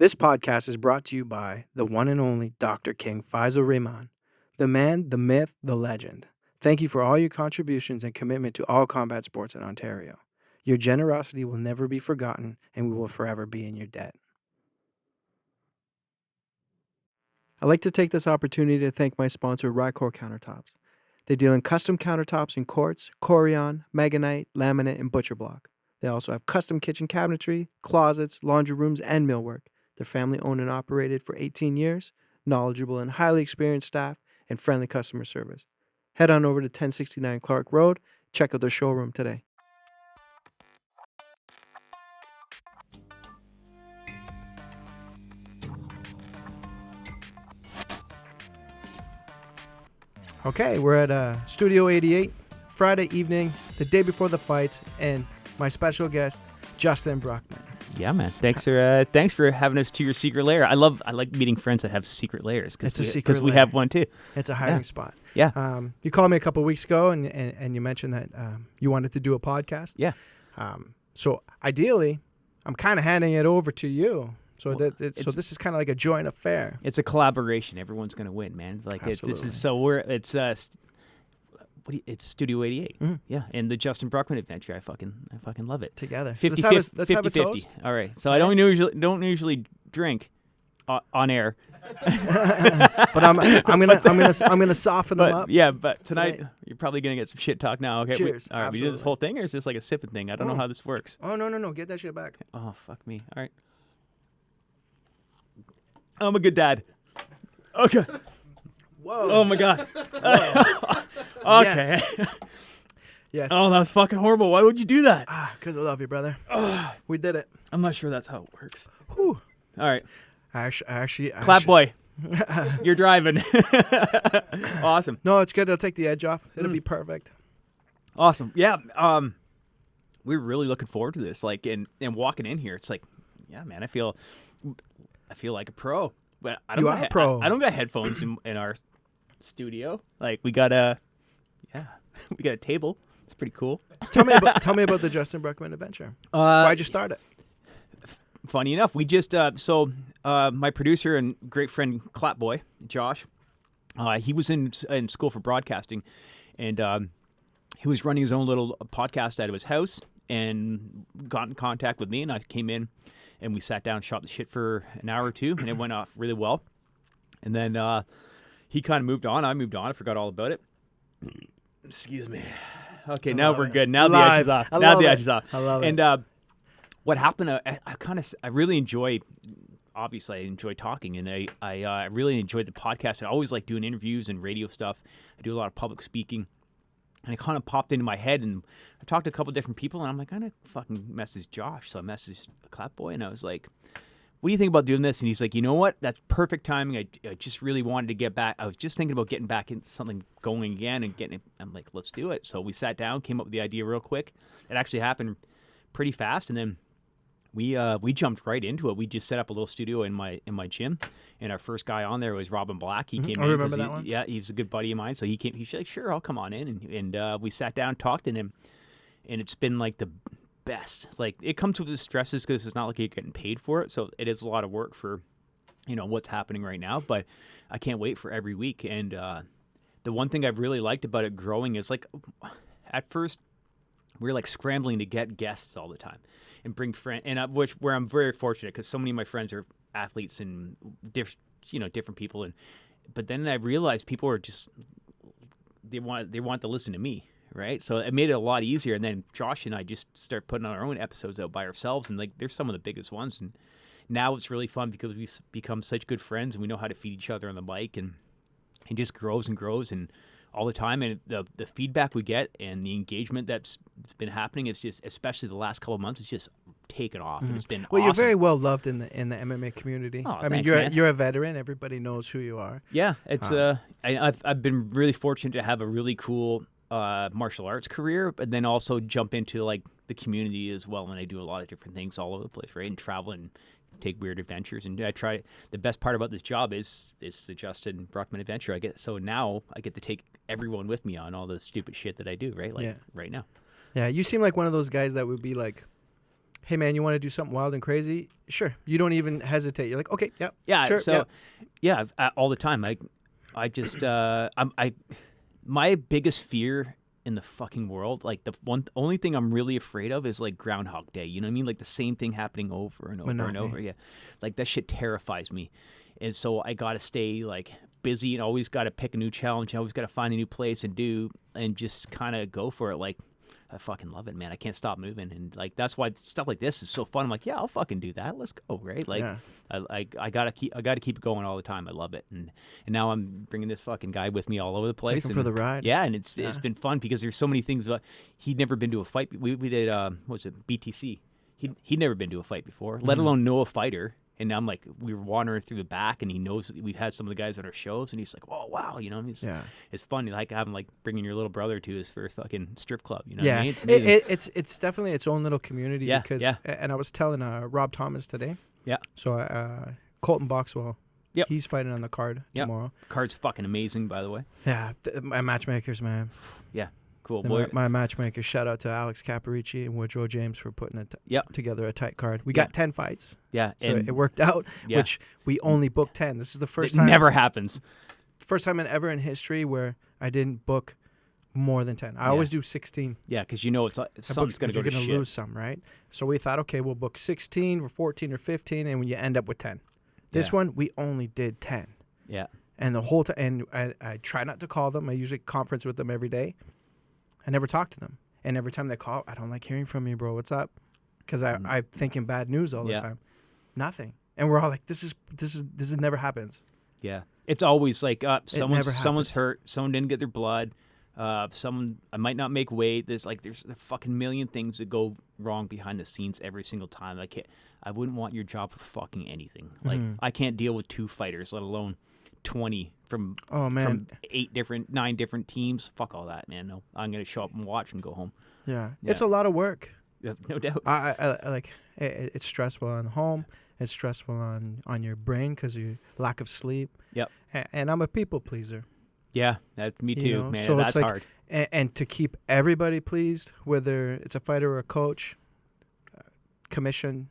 This podcast is brought to you by the one and only Dr. King Faisal Rehman, the man, the myth, the legend. Thank you for all your contributions and commitment to all combat sports in Ontario. Your generosity will never be forgotten, and we will forever be in your debt. I'd like to take this opportunity to thank my sponsor, Rycor Countertops. They deal in custom countertops in quartz, corian, meganite, laminate, and butcher block. They also have custom kitchen cabinetry, closets, laundry rooms, and millwork. They're family owned and operated for 18 years, knowledgeable and highly experienced staff, and friendly customer service. Head on over to 1069 Clark Road. Check out their showroom today. Okay, we're at Studio 88, Friday evening, the day before the fights, and my special guest, Justin Brockman. Yeah, man. Thanks for having us to your secret lair. I like meeting friends that have secret lairs. It's a secret lair. Because we have one too. It's a hiding spot. Yeah. You called me a couple of weeks ago, and you mentioned that you wanted to do a podcast. Yeah. So ideally, I'm kind of handing it over to you. So this is kind of like a joint affair. It's a collaboration. Everyone's gonna win, man. Like it's Studio 88. Mm-hmm. Yeah, and the Justin Bruckmann Adventure. I fucking love it. Together. 50 let's 50. have a toast. All right. So I don't usually drink on air. But I'm gonna soften them up. Yeah, but tonight you're probably gonna get some shit talk now. Okay. Cheers. All right. We do this whole thing, or is this like a sipping thing? I don't know how this works. Oh no! Get that shit back. Oh fuck me. All right. I'm a good dad. Okay. Whoa. Oh my god. Okay. Yes. Oh, that was fucking horrible. Why would you do that? Because I love you, brother. We did it. I'm not sure that's how it works. Whew. All right. Actually, Clap boy. You're driving. Awesome. No, it's good. It'll take the edge off. It'll be perfect. Awesome. Yeah. We're really looking forward to this. Like, and walking in here, it's like, yeah, man, I feel like a pro. But I don't got pro. I don't got headphones in our studio. Like we got a table. It's pretty cool. Tell me about the Justin Brockmann Adventure. Why'd you start it? Funny enough, we just my producer and great friend Clapboy Josh, he was in school for broadcasting, and he was running his own little podcast out of his house, and got in contact with me, and I came in. And we sat down and shot the shit for an hour or two, and it went off really well. And then he kind of moved on. I moved on. I forgot all about it. Excuse me. Okay, now we're good. Now the edge is off. Now the edge is off. I love it. And what happened, I really enjoy, obviously I enjoy talking, and I really enjoyed the podcast. I always like doing interviews and radio stuff. I do a lot of public speaking. And it kind of popped into my head, and I talked to a couple different people, and I'm like, I'm going to fucking message Josh. So I messaged Clapboy, and I was like, what do you think about doing this? And he's like, you know what? That's perfect timing. I just really wanted to get back. I was just thinking about getting back into something going again and getting it. I'm like, let's do it. So we sat down, came up with the idea real quick. It actually happened pretty fast, and then we jumped right into it. We just set up a little studio in my gym, and our first guy on there was Robin Black. He came in. I remember that one. Yeah, he's a good buddy of mine. So he came. He's like, sure, I'll come on in, and we sat down, talked to him, and it's been like the best. Like it comes with the stresses because it's not like you're getting paid for it, so it is a lot of work for, what's happening right now. But I can't wait for every week. And the one thing I've really liked about it growing is like, at first, we were like scrambling to get guests all the time and bring friends, and where I'm very fortunate because so many of my friends are athletes and different people, but then I realized people are just they want to listen to me, right? So it made it a lot easier. And then Josh and I just start putting on our own episodes out by ourselves, and like they're some of the biggest ones. And now it's really fun because we've become such good friends, and we know how to feed each other on the mic, and it just grows and grows and all the time. And the feedback we get and the engagement that's been happening, it's just, especially the last couple of months, it's just taken off. And it's been awesome. You're very well loved in the MMA community. Oh, I mean, you're a veteran. Everybody knows who you are. Yeah, it's I've been really fortunate to have a really cool martial arts career, but then also jump into like the community as well. And I do a lot of different things all over the place, right? And travel and take weird adventures, and I try. The best part about this job is the Justin Brockmann Adventure. Now I get to take everyone with me on all the stupid shit that I do, right? Like right now. Yeah, you seem like one of those guys that would be like hey man, you want to do something wild and crazy? Sure. You don't even hesitate. You're like, okay, yeah, Yeah. sure, So, yeah, all the time. I just, my biggest fear in the fucking world, like only thing I'm really afraid of is like Groundhog Day. You know what I mean? Like the same thing happening over and over and over. Yeah. Like that shit terrifies me. And so I got to stay like busy and always got to pick a new challenge. I always got to find a new place and just kind of go for it. Like, I fucking love it, man. I can't stop moving, and like that's why stuff like this is so fun. I'm like, yeah, I'll fucking do that. Let's go, right? Like, I gotta keep it going all the time. I love it, and now I'm bringing this fucking guy with me all over the place. Take him for the ride. Yeah, and it's been fun because there's so many things. He'd never been to a fight. We did what was it, BTC? He'd never been to a fight before, let alone know a fighter. And I'm like, we were wandering through the back, and he knows that we've had some of the guys at our shows, and he's like, "Oh wow," you know. It's fun. Like having like bringing your little brother to his first fucking strip club. You know what I mean? It's definitely its own little community. Because and I was telling Rob Thomas today. Yeah. So Colton Boxwell. Yep. He's fighting on the card tomorrow. Card's fucking amazing, by the way. Yeah, my matchmakers, man. Yeah. Cool, boy. My matchmaker. Shout out to Alex Caparici and Woodrow James for putting together a tight card. We got 10 fights. Yeah. So it worked out, which we only booked 10. This is the first time. It never happens. First time ever in history where I didn't book more than 10. I always do 16. Yeah, because you know something's going to go to shit. You're going to lose some, right? So we thought, okay, we'll book 16 or 14 or 15, and you end up with 10. This one, we only did 10. Yeah. And the whole time, and I try not to call them. I usually conference with them every day. I never talk to them. And every time they call, I don't like hearing from you, bro. What's up? Because I'm thinking bad news all the time. Nothing. And we're all like, this never happens. Yeah. It's always like someone's hurt. Someone didn't get their blood. I might not make weight. There's a fucking million things that go wrong behind the scenes every single time. I wouldn't want your job for fucking anything. Like I can't deal with 2 fighters, let alone 20 from 9 different teams. Fuck all that, man. No, I'm gonna show up and watch and go home. Yeah. It's a lot of work. Yeah, no doubt. I like it's stressful on home. It's stressful on your brain because you lack of sleep. Yep. And I'm a people pleaser. Yeah, that's me too, man. So that's hard. And to keep everybody pleased, whether it's a fighter or a coach, commission,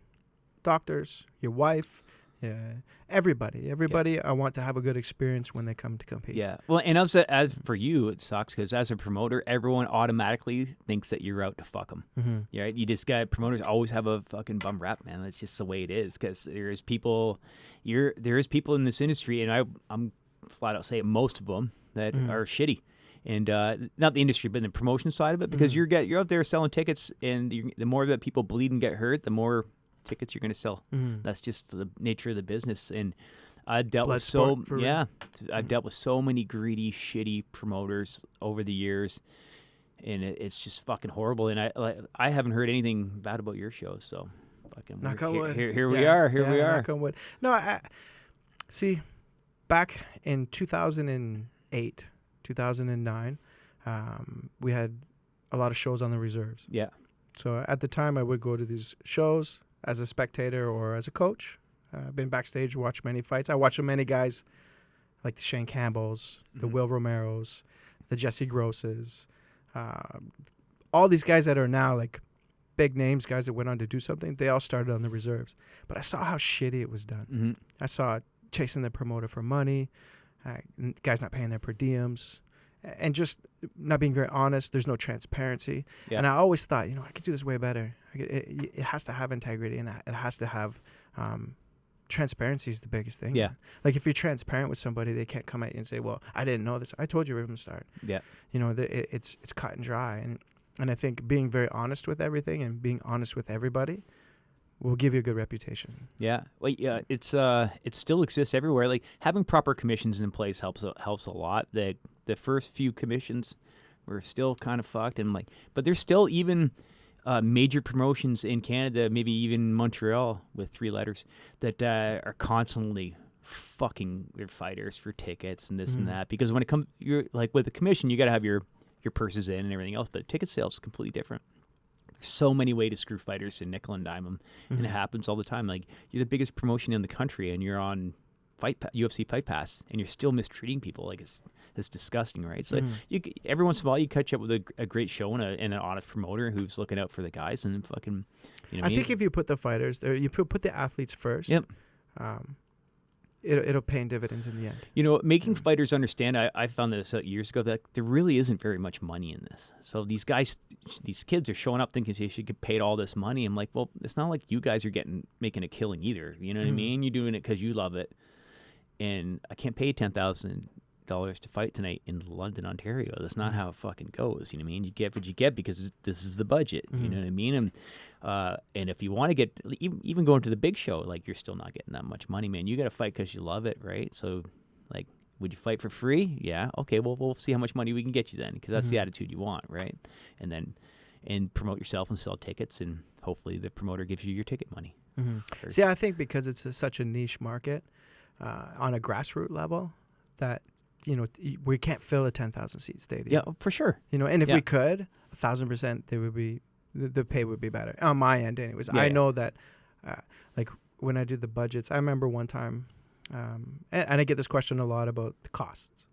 doctors, your wife. Yeah, everybody. I want to have a good experience when they come to compete. Yeah, well, and as for you, it sucks because as a promoter, everyone automatically thinks that you're out to fuck them. Mm-hmm. Yeah, you just got promoters always have a fucking bum rap, man. That's just the way it is because there is people in this industry, and I'm flat out saying most of them that are shitty. And not the industry, but in the promotion side of it, because you're out there selling tickets, and the more that people bleed and get hurt, the more tickets you're going to sell. That's just the nature of the business. And I've dealt with I've dealt with so many greedy, shitty promoters over the years, and it's just fucking horrible. And I haven't heard anything bad about your show, so fucking knock on wood. Here we are. Knock on wood. No, I see. Back in 2008, 2009, we had a lot of shows on the reserves. Yeah. So at the time, I would go to these shows as a spectator or as a coach. I've been backstage, watched many fights. I watched many guys like the Shane Campbells, the Will Romeros, the Jesse Grosses, all these guys that are now like big names, guys that went on to do something. They all started on the reserves. But I saw how shitty it was done. Mm-hmm. I saw it chasing the promoter for money, guys not paying their per diems, and just not being very honest. There's no transparency. Yeah. And I always thought, I could do this way better. It has to have integrity, and it has to have transparency is the biggest thing. Yeah. Like if you're transparent with somebody, they can't come at you and say, well, I didn't know this. I told you right from the start. Yeah. It's cut and dry. And I think being very honest with everything and being honest with everybody will give you a good reputation. Yeah. Well, yeah, it still exists everywhere. Like having proper commissions in place helps a lot. The first few commissions were still kind of fucked, but there's still even major promotions in Canada, maybe even Montreal with 3 letters, that are constantly fucking their fighters for tickets and this and that. Because when it comes, you're like with the commission, you got to have your purses in and everything else, but ticket sales is completely different. So many ways to screw fighters and nickel and dime them, and it happens all the time. Like you're the biggest promotion in the country, and you're on UFC Fight Pass, and you're still mistreating people. Like it's disgusting, right? So every once in a while you catch up with a great show and an honest promoter who's looking out for the guys and fucking. You know I think if you put the fighters there, you put the athletes first. Yep. It'll pay in dividends in the end. You know, making fighters understand, I found this out years ago, that there really isn't very much money in this. So these kids are showing up thinking they should get paid all this money. I'm like, well, it's not like you guys are making a killing either. You know what I mean? You're doing it because you love it. And I can't pay $10,000 to fight tonight in London, Ontario. That's not how it fucking goes. You know what I mean? You get what you get because this is the budget. You know what I mean? And if you want to get even going to the big show, like, you're still not getting that much money, man. You got to fight because you love it, right? So, like, would you fight for free? Yeah. Okay. Well, we'll see how much money we can get you then, because that's the attitude you want, right? And promote yourself and sell tickets, and hopefully the promoter gives you your ticket money. See, I think because it's such a niche market on a grassroots level that, you know, we can't fill a 10,000 seat stadium. Yeah, for sure. You know, and if we could, 1,000%, they would be the pay would be better on my end, anyways. I know that, like, when I do the budgets, I remember one time, and I get this question a lot about the costs.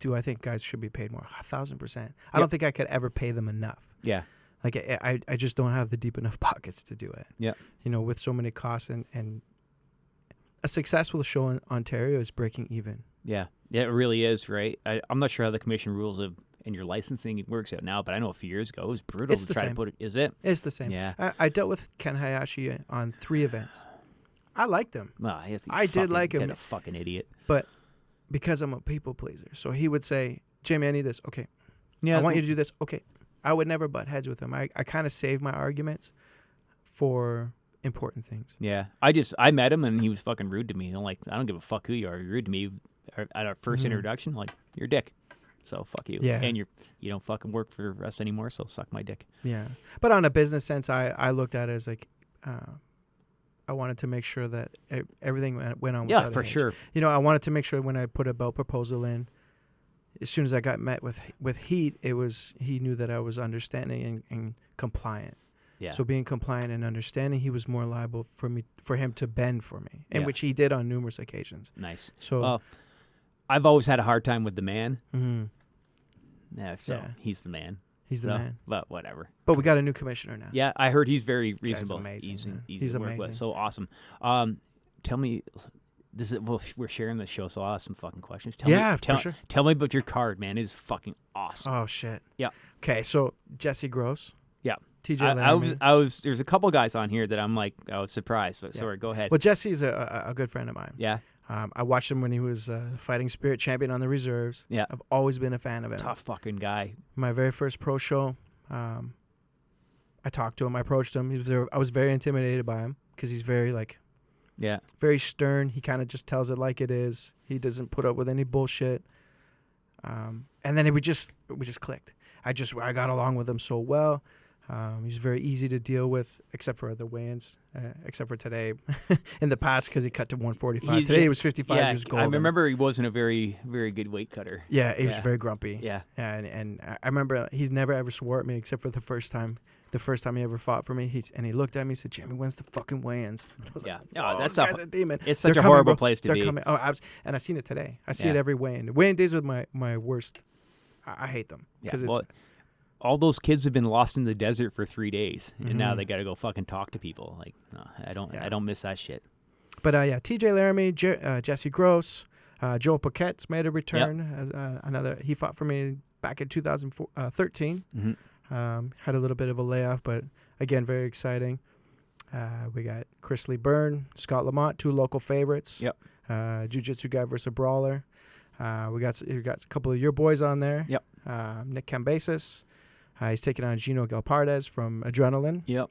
Do I think guys should be paid more? 1,000%. I don't think I could ever pay them enough. Yeah. Like, I just don't have the deep enough pockets to do it. Yeah. You know, with so many costs, and a successful show in Ontario is breaking even. Yeah. Yeah, it really is, right? I'm not sure how the commission rules and your licensing works out now, but I know a few years ago it was brutal It's to the try same. to put it. Is it? It's the same. Yeah. I dealt with Ken Hayashi on 3 events. I liked him. Well, I did like him. A fucking idiot. But because I'm a people pleaser. So he would say, Jamie, I need this. Okay. Yeah. I want you to do this. Okay. I would never butt heads with him. I kind of save my arguments for important things. Yeah. I met him and he was fucking rude to me. I'm like, I don't give a fuck who you are. You're rude to me at our first introduction. Like, you're a dick. So fuck you. Yeah. And you don't fucking work for us anymore, so suck my dick. Yeah. But on a business sense, I looked at it as like, I wanted to make sure that everything went on. Yeah, for sure. You know, I wanted to make sure when I put a belt proposal in, as soon as I got met with heat, he knew that I was understanding and compliant. Yeah. So being compliant and understanding, he was more liable for him to bend for me, and which he did on numerous occasions. Nice. So I've always had a hard time with the man. Yeah, he's the man. He's the man. But whatever. But we got a new commissioner now. Yeah, I heard he's very reasonable. Amazing, Easy he's to work amazing. with. So awesome. Tell me, we're sharing this show, so I'll ask some fucking questions. For sure. Tell me about your card, man. It is fucking awesome. Oh shit. Yeah. Okay, so Jesse Gross. Yeah. TJ I was. There's a couple guys on here that I'm like, I was surprised. But sorry, go ahead. Well, Jesse's a good friend of mine. Yeah. I watched him when he was fighting spirit champion on the reserves. Yeah. I've always been a fan of him. Tough fucking guy. My very first pro show, I talked to him. I approached him. I was very intimidated by him because he's very very stern. He kind of just tells it like it is. He doesn't put up with any bullshit. And then we just clicked. I got along with him so well. He's very easy to deal with, except for the weigh-ins, except for today. In the past, because he cut to 145. Today he was 55. Yeah, he was golden. I remember he wasn't a very, very good weight cutter. Yeah, he was very grumpy. Yeah. And I remember he's never ever swore at me except for the first time. The first time he ever fought for me, he looked at me and said, "Jimmy, when's the fucking weigh-ins?" Yeah. That's a demon. It's such a horrible place to be. Coming. Oh, and I seen it today. I see it every weigh-in. The weigh-in days are my worst. I hate them because it's. All those kids have been lost in the desert for 3 days, and now they got to go fucking talk to people. Like, no, I don't miss that shit. But TJ Laramie, Jesse Gross, Joel Paquette's made a return. He fought for me back in 2013. Had a little bit of a layoff, but again, very exciting. We got Chris Lee Byrne, Scott Lamont, 2 local favorites. Yep. Jiu-jitsu guy versus a brawler. We got a couple of your boys on there. Yep. Nick Cambasis. He's taking on Gino Galpardes from Adrenaline. Yep.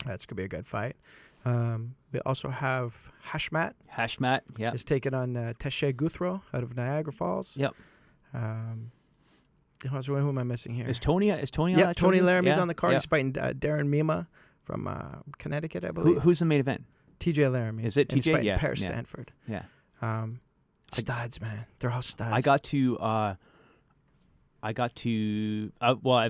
That's going to be a good fight. We also have Hashmat. Hashmat, yeah. Is taking on Teshe Guthro out of Niagara Falls. Yep. Who am I missing here? Is Tony on Yeah, that Tony show? Laramie's on the card. Yeah. He's fighting Darren Mima from Connecticut, I believe. Who's the main event? TJ Laramie. Is it and he's TJ? fighting Yeah. Paris Yeah. Stanford. Yeah. Studs, man. They're all studs.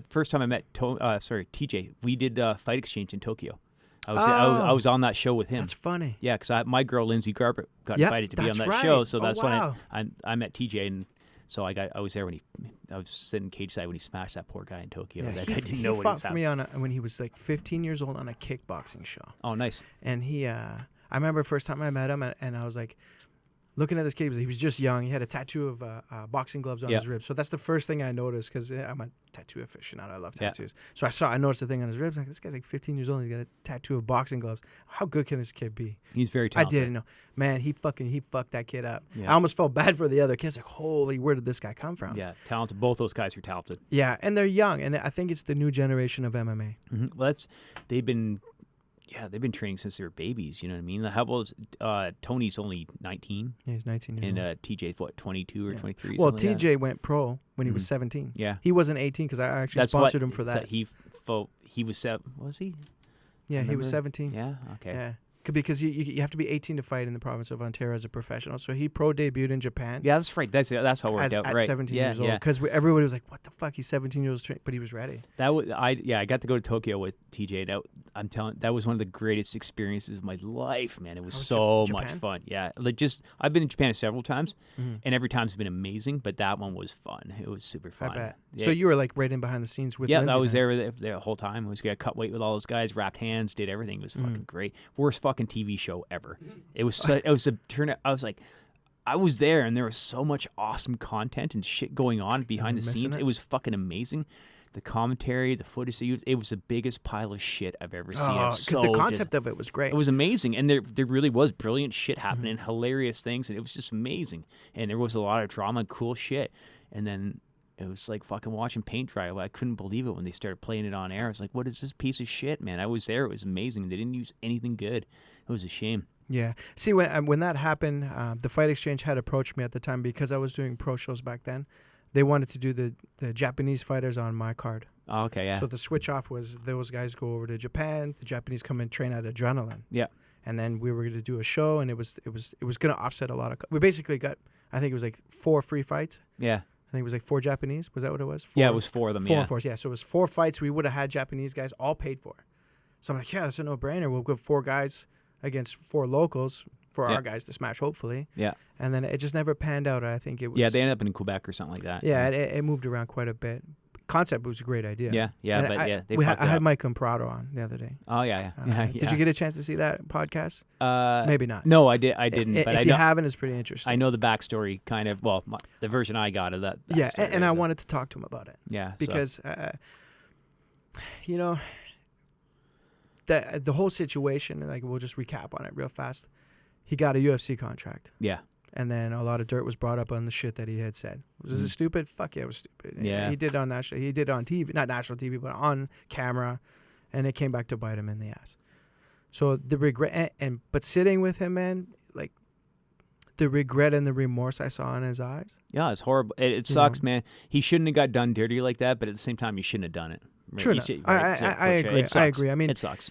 First time I met TJ, we did Fight Exchange in Tokyo. I was on that show with him. That's funny. Yeah, because my girl Lindsay Garbutt got Yep, invited to be on that's that right. show, so Oh, that's wow. when I met TJ, and so I was there when I was sitting cage side when he smashed that poor guy in Tokyo. Yeah, That he, I didn't he know what fought he for found. me when he was like 15 years old on a kickboxing show. Oh, nice. And I remember first time I met him, and I was like, looking at this kid, he was just young. He had a tattoo of boxing gloves on his ribs. So that's the first thing I noticed, because I'm a tattoo aficionado. I love tattoos. So I noticed the thing on his ribs. Like, this guy's like 15 years old. He's got a tattoo of boxing gloves. How good can this kid be? He's very talented. I didn't know. Man, he fucked that kid up. Yeah. I almost felt bad for the other kids. Like, holy, where did this guy come from? Yeah, talented. Both those guys are talented. Yeah, and they're young. And I think it's the new generation of MMA. Mm-hmm. Well, they've been training since they were babies. You know what I mean? How about Tony's only 19? Yeah, he's 19 years And old. TJ's what, 22 or 23? Well, something like that? TJ went pro when he was 17. Yeah. He wasn't 18 because I actually That's sponsored him for that. He was was he? Yeah, he was Remember? 17. Yeah. Okay. Yeah. Because you have to be 18 to fight in the province of Ontario as a professional. So he pro debuted in Japan. Yeah, that's right. That's how it worked out. At Right. 17 yeah, years old. Yeah. Because everybody was like, "What the fuck? He's 17 years old," but he was ready. I got to go to Tokyo with TJ. That was one of the greatest experiences of my life, man. It was so much fun. Yeah, I've been in Japan several times, and every time's been amazing. But that one was fun. It was super fun. I bet. Yeah. So you were like right in behind the scenes with. Yeah, Lindsay I was then. there the whole time. I was got cut weight with all those guys, wrapped hands, did everything. It was fucking great. Worst fucking TV show ever. It was a turnout. I was like, I was there, and there was so much awesome content and shit going on behind the scenes. It was fucking amazing. The commentary, the footage, it was the biggest pile of shit I've ever seen. Because the concept of it was great. It was amazing, and there really was brilliant shit happening, hilarious things, and it was just amazing. And there was a lot of drama, cool shit. And then it was like fucking watching paint dry. I couldn't believe it when they started playing it on air. I was like, what is this piece of shit, man? I was there. It was amazing. They didn't use anything good. It was a shame. Yeah. See, when that happened, the Fight Exchange had approached me at the time because I was doing pro shows back then. They wanted to do the Japanese fighters on my card. Oh, okay, yeah. So the switch off was those guys go over to Japan. The Japanese come and train at Adrenaline. Yeah. And then we were going to do a show, and it was going to offset a lot of. We basically got, I think it was like 4 free fights. Yeah. I think it was like 4 Japanese. Was that what it was? 4? Yeah, it was 4 of them. 4 and 4. Yeah. So it was 4 fights. We would have had Japanese guys all paid for. So I'm like, yeah, that's a no-brainer. We'll give 4 guys against 4 locals for our guys to smash, hopefully. Yeah. And then it just never panned out. I think it was. Yeah, they ended up in Quebec or something like that. Yeah, it moved around quite a bit. Concept was a great idea. Yeah, And but they I fucked had up. Mike Comprado on the other day. Oh yeah. Did you get a chance to see that podcast? Maybe not. No, I didn't. But If you haven't, it's pretty interesting. I know the backstory, kind of. Well, the version I got of that. Yeah, backstory, and I so. wanted to talk to him about it. Yeah, because the whole situation. Like, we'll just recap on it real fast. He got a UFC contract. Yeah. And then a lot of dirt was brought up on the shit that he had said. Was it stupid? Fuck yeah, it was stupid. Yeah. He did on TV, not national TV, but on camera, and it came back to bite him in the ass. So the regret, but sitting with him, man, like the regret and the remorse I saw in his eyes. Yeah, it's horrible. It sucks, man. He shouldn't have got done dirty like that, but at the same time, he shouldn't have done it. Right? True enough. I agree. I agree. I mean, it sucks.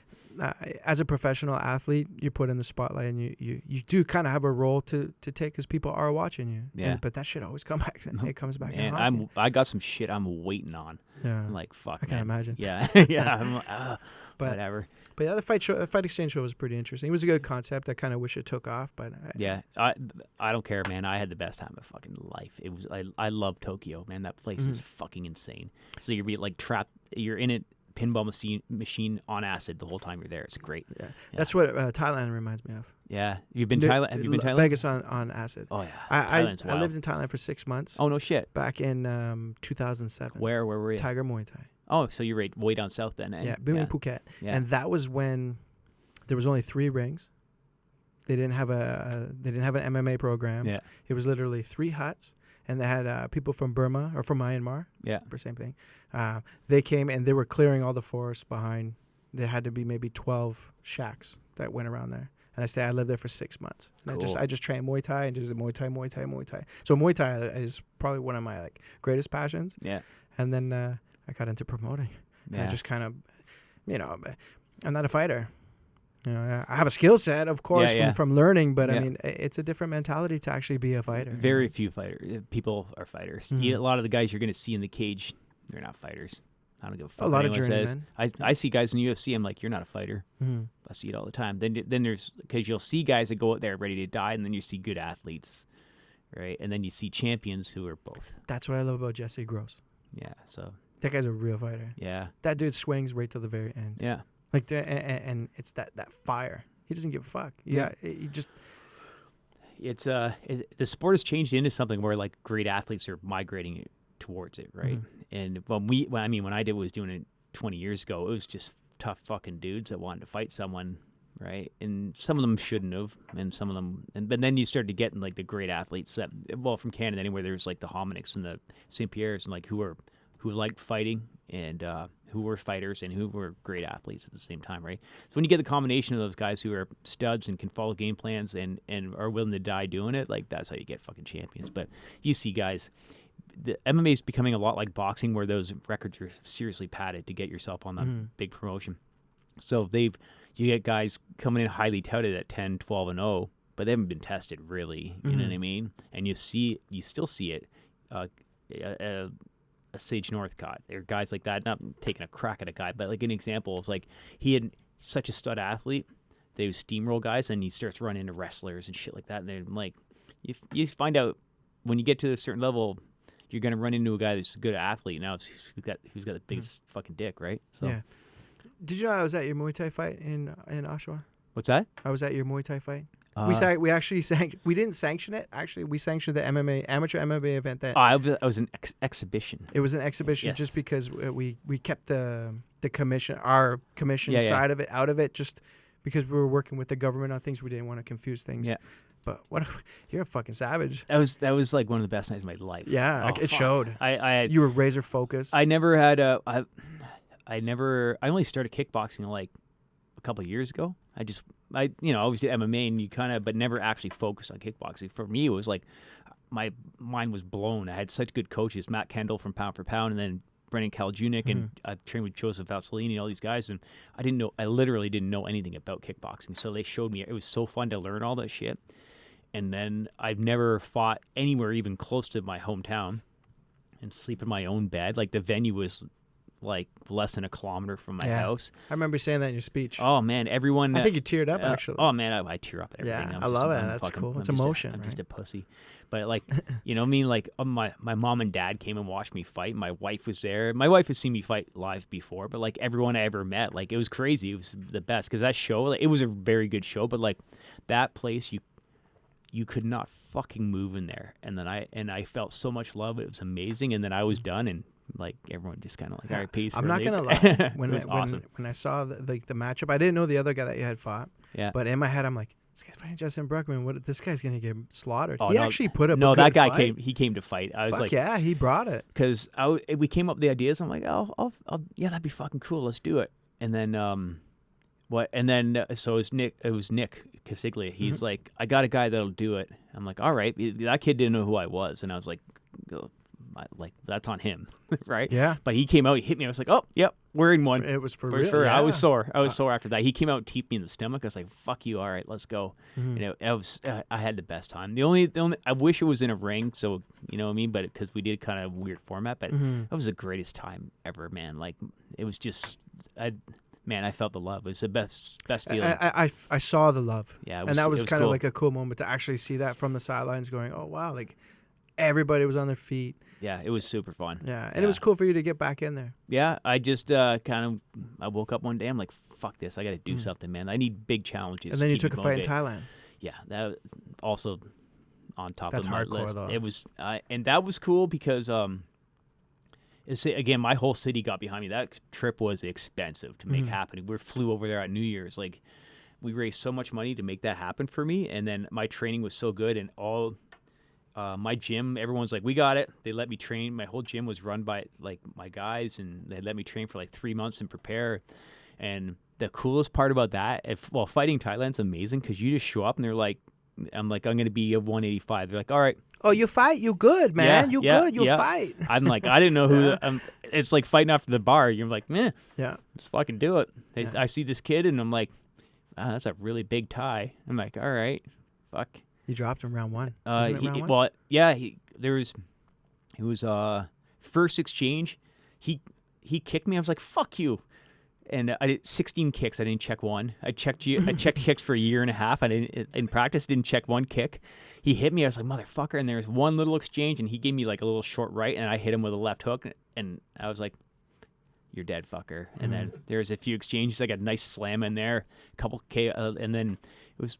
As a professional athlete, you're put in the spotlight, and you do kind of have a role to take because people are watching you. Yeah. But that shit always comes back. It comes back. And I got some shit I'm waiting on. Yeah. I'm like, fuck. I can't imagine. Yeah. Yeah. I'm like, but whatever. But yeah, the Fight Exchange show was pretty interesting. It was a good concept. I kind of wish it took off, but yeah, I don't care, man. I had the best time of fucking life. It was I love Tokyo, man. That place is fucking insane. So you're like trapped. You're in it. Pinball machine on acid the whole time you're there. It's great. Yeah. That's what Thailand reminds me of. Yeah, you've been Thailand. Have you been Thailand? Vegas on acid. Oh yeah, I wild. lived in Thailand for 6 months. Oh no shit. Back in 2007. Where were you? Tiger Muay Thai. Oh, so you're right, way down south then. Eh? Yeah, in Phuket. Yeah. And that was when there was only 3 rings. They didn't have an MMA program. Yeah. It was literally 3 huts. And they had people from Burma or from Myanmar. Yeah. For same thing. They came and they were clearing all the forest behind. There had to be maybe 12 shacks that went around there. And I lived there for 6 months. And Cool. I just trained Muay Thai and just did Muay Thai. So Muay Thai is probably one of my greatest passions. Yeah. And then I got into promoting. Yeah. And I just kind of, I'm not a fighter. I have a skill set, of course, from learning, but I mean, it's a different mentality to actually be a fighter. Very few people are fighters. Mm-hmm. A lot of the guys you're going to see in the cage, they're not fighters. I don't give a fuck A what lot of anyone says. journeymen. I see guys in the UFC. I'm like, you're not a fighter. Mhm. I see it all the time. Then there's because you'll see guys that go out there ready to die, and then you see good athletes, right? And then you see champions who are both. That's what I love about Jesse Gross. Yeah. So That guy's a real fighter. yeah. That dude swings right till the very end. Yeah. Like and it's that fire. He doesn't give a fuck. Yeah, he just. It's the sport has changed into something where like great athletes are migrating towards it, right? And when I was doing it 20 years ago, it was just tough fucking dudes that wanted to fight someone, right? And some of them shouldn't have, and some of them, but then you started getting like the great athletes that, well, from Canada anywhere, there's like the Hominics and the St. Pierre's and like who liked fighting and who were fighters and who were great athletes at the same time, right? So when you get the combination of those guys who are studs and can follow game plans and are willing to die doing it, like that's how you get fucking champions. But you see guys, the MMA is becoming a lot like boxing where those records are seriously padded to get yourself on the big promotion. So you get guys coming in highly touted at 10, 12, and 0, but they haven't been tested really, you know what I mean? And you still see it. A Sage Northcott. There are guys like that, not taking a crack at a guy, but like an example is like he had such a stud athlete. They would steamroll guys, and he starts running into wrestlers and shit like that. And they're like, you find out when you get to a certain level, you're gonna run into a guy that's a good athlete. Now who's got the biggest fucking dick, right? So Yeah. Did you know I was at your Muay Thai fight in Oshawa? what's that? I was at your Muay Thai fight. We actually we didn't sanction it. Actually, we sanctioned the amateur MMA event that. I was an exhibition. It was an exhibition Yes. just because we kept the commission, our commission Yeah. side of it out of it, just because we were working with the government on things. We didn't want to confuse things. Yeah. But you're a fucking savage. That was like one of the best nights of my life. Yeah, Oh, it fuck. showed. I You were razor focused. I never had I only started kickboxing like a couple of years ago. I always did MMA and but never actually focused on kickboxing. For me, it was like my mind was blown. I had such good coaches, Matt Kendall from Pound for Pound, and then Brendan Kaljunic, and I've trained with Joseph Valsalini, all these guys, and I literally didn't know anything about kickboxing. So they showed me. It was so fun to learn all that shit. And then I've never fought anywhere even close to my hometown and sleep in my own bed. Like the venue was like less than a kilometer from my house. I remember saying that in your speech. Oh man, everyone. I think you teared up actually. Oh man, I tear up at everything. Yeah, I'm I love it. I'm That's fucking- cool. It's I'm just emotion, I'm just right? a pussy. But like, you know what I mean? Like my mom and dad came and watched me fight. My wife was there. My wife has seen me fight live before, but like everyone I ever met, like it was crazy. It was the best because that show, like, it was a very good show. But like that place, you could not fucking move in there. And then I felt so much love. It was amazing. And then I was done, and like everyone just kind of like, all right, peace. I'm not for me. gonna lie. It was awesome. When I saw the matchup, I didn't know the other guy that you had fought. Yeah. But in my head, I'm like, this guy's fighting Justin Brockman. This guy's gonna get slaughtered. Oh, He no, actually put up. No, a good that guy fight. came to fight. I was Fuck like, yeah, he brought it. because we came up with the ideas. I'm like, I'll yeah, that'd be fucking cool. Let's do it. And then so it was Nick Casiglia. He's like, I got a guy that'll do it. I'm like, all right. That kid didn't know who I was, and I was like, that's on him, right? Yeah. But he came out, he hit me. I was like, oh, yep, we're in one. It was for For real. sure. Yeah. I was sore. I was sore after that. He came out and teeped me in the stomach. I was like, fuck you. All right, let's go. I had the best time. The only I wish it was in a ring, so you know what I mean, but because we did kind of weird format, but that was the greatest time ever, man. Like it was just I felt the love. It was the best feeling. I saw the love. Yeah, and that was kind of cool. like a cool moment to actually see that from the sidelines, going, oh wow, like everybody was on their feet. Yeah, it was super fun. Yeah, and it was cool for you to get back in there. Yeah, I just I woke up one day. I'm like, fuck this. I got to do something, man. I need big challenges. And then to you keep took a me fight in motivated. Thailand. Yeah, that also on top That's of my hardcore, list. though. It was, and that was cool because again, my whole city got behind me. That trip was expensive to make happen. We flew over there at New Year's. Like, we raised so much money to make that happen for me, and then my training was so good, and all my gym, everyone's like, we got it. They let me train. My whole gym was run by like my guys, and they let me train for like 3 months and prepare. And the coolest part about that, fighting Thailand's amazing because you just show up and they're like, I'm going to be a 185. They're like, all right. Oh, you fight? You good, man. You good. You fight. I'm like, I didn't know who. It's like fighting after the bar. You're like, meh. Yeah. Just fucking do it. I see this kid and I'm like, that's a really big Thai. I'm like, all right, fuck. You dropped him round one. Wasn't it round one? Well, yeah. It was first exchange. he kicked me. I was like, fuck you. And I did 16 kicks. I didn't check one. I checked kicks for a year and a half. I didn't in practice. Didn't check one kick. He hit me. I was like, motherfucker. And there was one little exchange, and he gave me like a little short right, and I hit him with a left hook, and I was like, you're dead, fucker. And then there's a few exchanges. I got a nice slam in there, a couple and then it was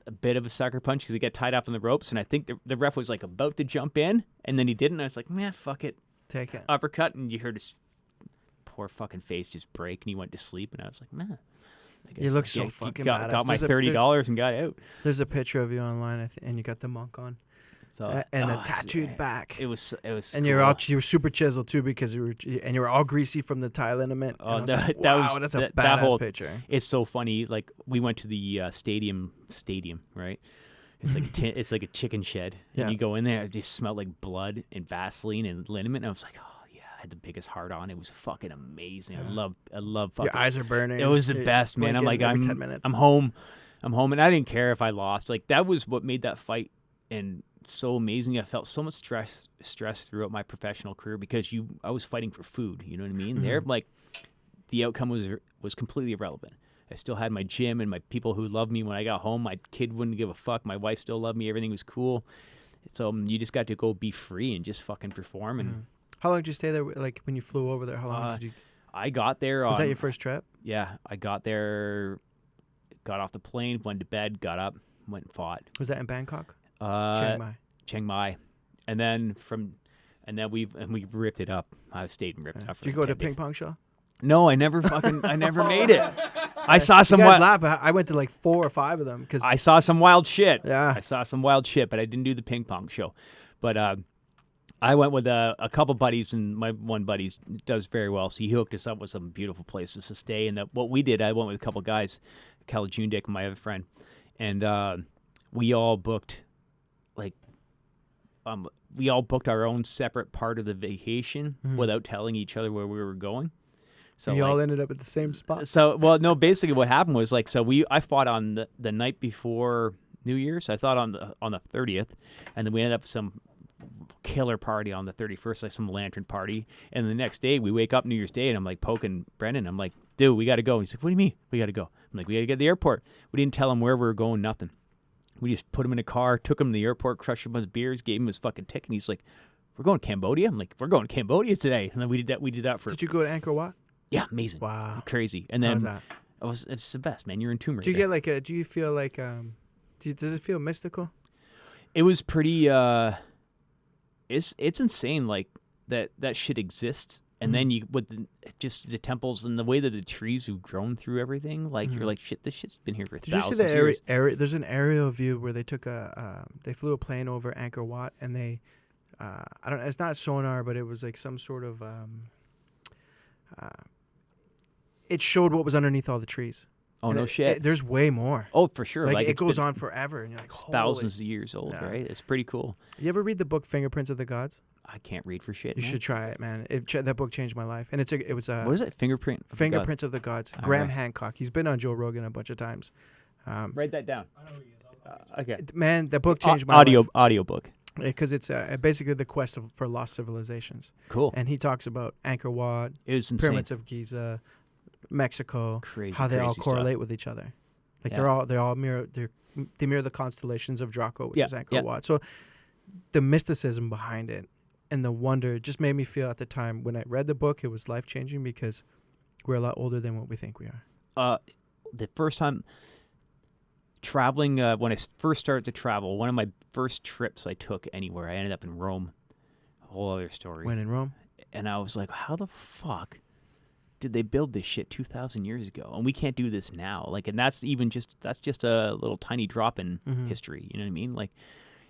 a bit of a sucker punch because he got tied up on the ropes, and I think the ref was like about to jump in, and then he didn't. I was like, man, fuck it, Take it. uppercut, and you heard his poor fucking face just break, and he went to sleep, and I was like, man. You look so fucking got badass. my $30 and got out. There's a picture of you online, and you got the monk on. So, And a tattooed back. It was And cool. you were super chiseled too because you were all greasy from the Thai liniment. Oh, that's a badass picture. It's so funny. Like we went to the stadium, right? It's like it's like a chicken shed, and you go in there, it just smelled like blood and Vaseline and liniment. And I was like, oh yeah, I had the biggest heart on. It was fucking amazing. Yeah. I love fucking. Your eyes are burning. It was the best, man. I'm like, every 10 minutes. I'm home, and I didn't care if I lost. Like that was what made that fight and so amazing. I felt so much stress throughout my professional career because I was fighting for food. You know what I mean? There, like the outcome was completely irrelevant. I still had my gym and my people who loved me when I got home. My kid wouldn't give a fuck. My wife still loved me. Everything was cool. So you just got to go be free and just fucking perform. And how long did you stay there? Like when you flew over there, how long did you? I got there. Was that your first trip? Yeah, I got there, got off the plane, went to bed, got up, went and fought. Was that in Bangkok? Chiang Mai, and then we ripped it up. I stayed and ripped it up. Did you go to ping pong show? No, I never made it. I saw some. You guys laugh, but I went to like 4 or 5 of them because I saw some wild shit. Yeah, I saw some wild shit, but I didn't do the ping pong show. But I went with a couple buddies, and my one buddy does very well, so he hooked us up with some beautiful places to stay. And what we did, I went with a couple guys, Cal Jundick and my other friend, and we all booked our own separate part of the vacation without telling each other where we were going. So you all ended up at the same spot. So, well, no, basically what happened was I fought on the night before New Year's. I thought on the 30th, and then we ended up some killer party on the 31st, like some lantern party. And the next day we wake up New Year's Day, and I'm like poking Brendan. I'm like, dude, we got to go. He's like, what do you mean we got to go? I'm like, we got to get to the airport. We didn't tell him where we were going, nothing. We just put him in a car, took him to the airport, crushed him with beers, gave him his fucking ticket. And he's like, we're going to Cambodia? I'm like, we're going to Cambodia today. And then we did that for... Did you go to Angkor Wat? Yeah, amazing. Wow. Crazy. And then... How was that? It's the best, man. You're in Tomb Raider. Do you get do you feel like... does it feel mystical? It was pretty... It's insane, like, that shit exists. And then you, with just the temples and the way that the trees have grown through everything, like you're like, shit, this shit's been here for thousands of years. Did you see the there's an aerial view where they took they flew a plane over Angkor Wat, and they, I don't know, it's not sonar, but it was like some sort of, it showed what was underneath all the trees. Oh, no shit. There's way more. Oh, for sure. Like it goes on forever, and you're like, thousands of years old, right? It's pretty cool. You ever read the book Fingerprints of the Gods? I can't read for shit. You should try it, man. That book changed my life, and it was what is it? Fingerprints of the Gods. Graham Hancock. He's been on Joe Rogan a bunch of times. Write that down. I know who he is. Okay. Man, that book changed my life. Audio book. Because it's basically the quest for lost civilizations. Cool. And he talks about Angkor Wat, it was insane. Pyramids of Giza, Mexico, how they all correlate with each other. Like they all mirror the constellations of Draco, which is Angkor Wat. So the mysticism behind it and the wonder just made me feel at the time when I read the book, it was life changing because we're a lot older than what we think we are. The first time traveling, when I first started to travel, one of my first trips I took anywhere, I ended up in Rome. A whole other story. When in Rome? And I was like, how the fuck did they build this shit 2,000 years ago? And we can't do this now. Like, and that's just a little tiny drop in history. You know what I mean? Like,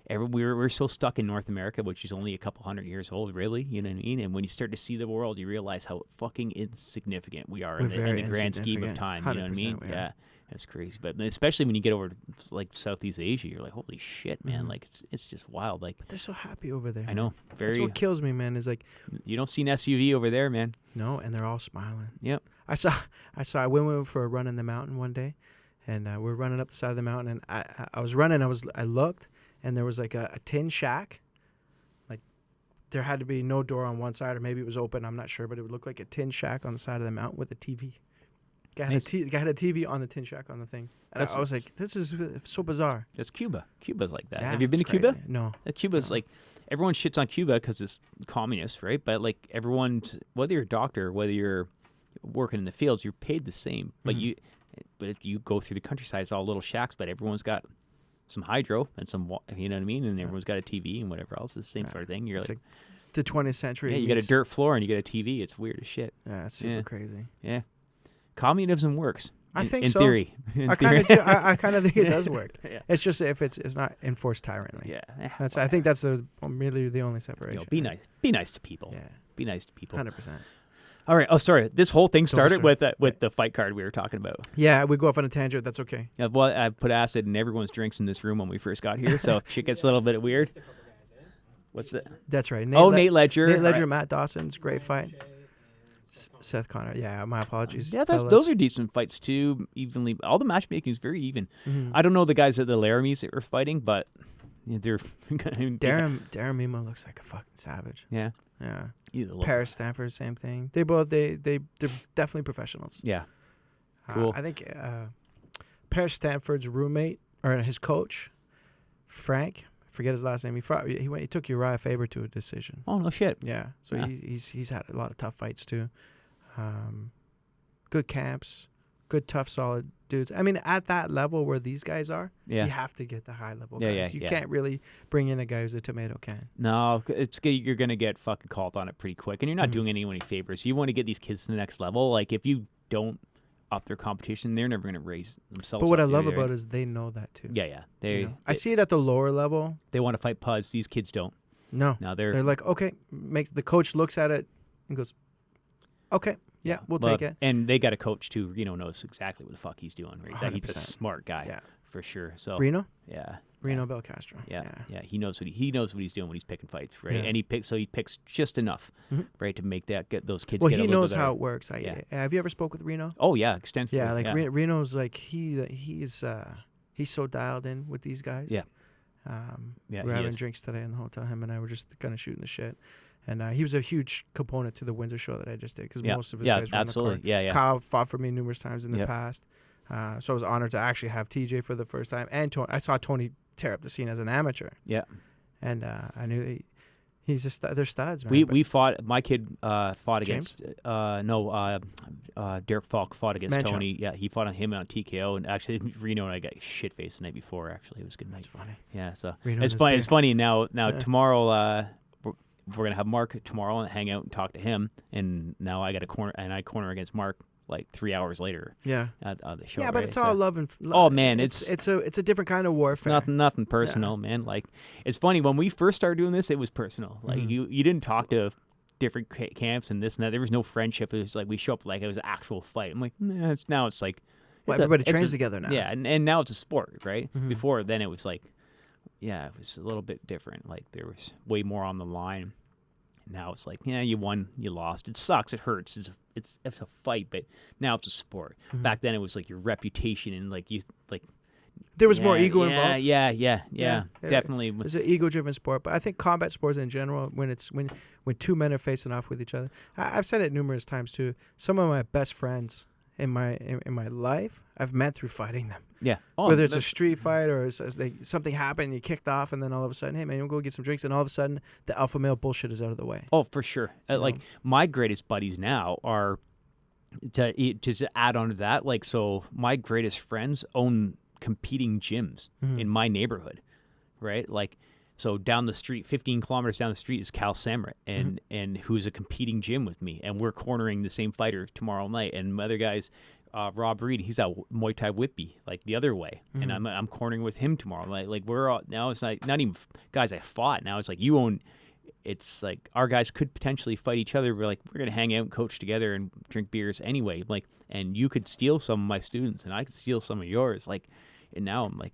we're so stuck in North America, which is only a couple hundred years old, really. You know what I mean? And when you start to see the world, you realize how fucking insignificant we are in the grand scheme of time. You know what I mean? Yeah. That's crazy. But especially when you get over to, like, Southeast Asia, you're like, holy shit, man. Like, it's just wild. Like, but they're so happy over there. I know. That's what kills me, man, is like, you don't see an SUV over there, man. No, and they're all smiling. Yep. I went for a run in the mountain one day, and we were running up the side of the mountain, and I was running, I looked, and there was like a tin shack, like there had to be no door on one side, or maybe it was open. I'm not sure, but it would look like a tin shack on the side of the mountain with a TV. Guy had a TV on the tin shack on the thing. And I was like, this is so bizarre. That's Cuba. Cuba's like that. Yeah, Have you been to it's Cuba? crazy. No. Cuba's like, everyone shits on Cuba because it's communist, right? But like everyone's, whether you're a doctor, whether you're working in the fields, you're paid the same. But but if you go through the countryside, it's all little shacks, but everyone's got some hydro and some, you know what I mean? And everyone's got a TV and whatever else. It's the same sort of thing. You're it's like the 20th century. Yeah, you got a dirt floor and you got a TV. It's weird as shit. Yeah, it's super crazy. Yeah. Communism works. I think in so. theory. I kind of do. I kind of think it does work. Yeah. It's just if it's not enforced tyrantly. Yeah. I think that's really the only separation. Be nice. Be nice to people. Yeah. Be nice to people. 100%. All right. Oh, sorry. This whole thing started with the fight card we were talking about. Yeah, we go off on a tangent. That's okay. Yeah, well, I put acid in everyone's drinks in this room when we first got here, so shit gets a little bit weird. What's that? That's right. Nate Ledger. Nate Ledger, Matt Dawson's great fight. Seth Connor. Yeah, my apologies. Yeah, those are decent fights too. Evenly, all the matchmaking is very even. Mm-hmm. I don't know the guys at the Lair that are fighting, but they're. Darren Mimo looks like a fucking savage. Yeah. Yeah. Paris Stanford, same thing. They're definitely professionals. Yeah. Cool. I think Paris Stanford's roommate or his coach, Frank. Forget his last name. He took Uriah Faber to a decision. Oh no shit. Yeah. So he's had a lot of tough fights too. Good camps, good tough solid dudes. I mean, at that level where these guys are, you have to get the high level guys. You can't really bring in a guy who's a tomato can. No, you're gonna get fucking called on it pretty quick, and you're not doing anyone any favors. You want to get these kids to the next level. Like if you don't up their competition, they're never going to raise themselves. But what I love either. about it is they know that too. Yeah. I see it at the lower level. They want to fight PUDs. These kids don't. No, they're like, okay. The coach looks at it and goes, okay, we'll take it. And they got a coach too. Reno knows exactly what the fuck he's doing. Right, 100%. he's a smart guy, for sure. So Reno, yeah. Reno Belcastro. Yeah. He knows what he's doing when he's picking fights, right? Yeah. And he picks just enough, right, to make get those kids. Well, get he a little knows bit how better. it works. Have you ever spoke with Reno? Oh yeah, extensively. Yeah, like Reno's like he's so dialed in with these guys. Yeah. We're having drinks today in the hotel. Him and I were just kind of shooting the shit. And he was a huge component to the Windsor show that I just did because most of his guys were absolutely. on the card. Yeah. Kyle fought for me numerous times in the past. So I was honored to actually have TJ for the first time. And I saw Tony tear up the scene as an amateur. Yeah. And I knew he's they're studs, man. We fought. My kid fought James? against. Derek Falk fought against Mancho. Tony. Yeah, he fought on him on TKO, and actually Reno and I got shit faced the night before. Actually, it was a good night. That's funny. Yeah, so Reno it's funny. big. It's funny now. Tomorrow, we're gonna have Mark tomorrow and hang out and talk to him. And now I got a corner against Mark like 3 hours later. Yeah. At the show. Yeah, but right? it's all love and. Oh man, it's a different kind of warfare. Nothing personal, man. Like it's funny when we first started doing this, it was personal. Like you didn't talk to different camps and this and that. There was no friendship. It was like we show up like it was an actual fight. I'm like, now it's like. Well, everybody trains together now. Yeah, and now it's a sport, right? Before then it was like, it was a little bit different. Like there was way more on the line. Now it's like, you won, you lost. It sucks. It hurts. It's a fight, but now it's a sport. Back then it was like your reputation and like you like. There was more ego involved. Yeah. Definitely. It's an ego-driven sport, but I think combat sports in general, when two men are facing off with each other, I've said it numerous times too. Some of my best friends in my life, I've met through fighting them. Yeah. Whether it's a street fight or something happened, you kicked off, and then all of a sudden, hey man, you want to go get some drinks, and all of a sudden, the alpha male bullshit is out of the way. Oh, for sure. Like my greatest buddies now are to add on to that. Like so, my greatest friends own competing gyms in my neighborhood, right? Like. So down the street, 15 kilometers down the street is Cal Samrit, and who's a competing gym with me, and we're cornering the same fighter tomorrow night. And my other guys, Rob Reed, he's out Muay Thai Whippy, like the other way, and I'm cornering with him tomorrow night. Like we're all, now it's not even guys I fought. Now it's like you own. It's like our guys could potentially fight each other. We're gonna hang out and coach together and drink beers anyway. Like, and you could steal some of my students, and I could steal some of yours. Like. And now I'm like,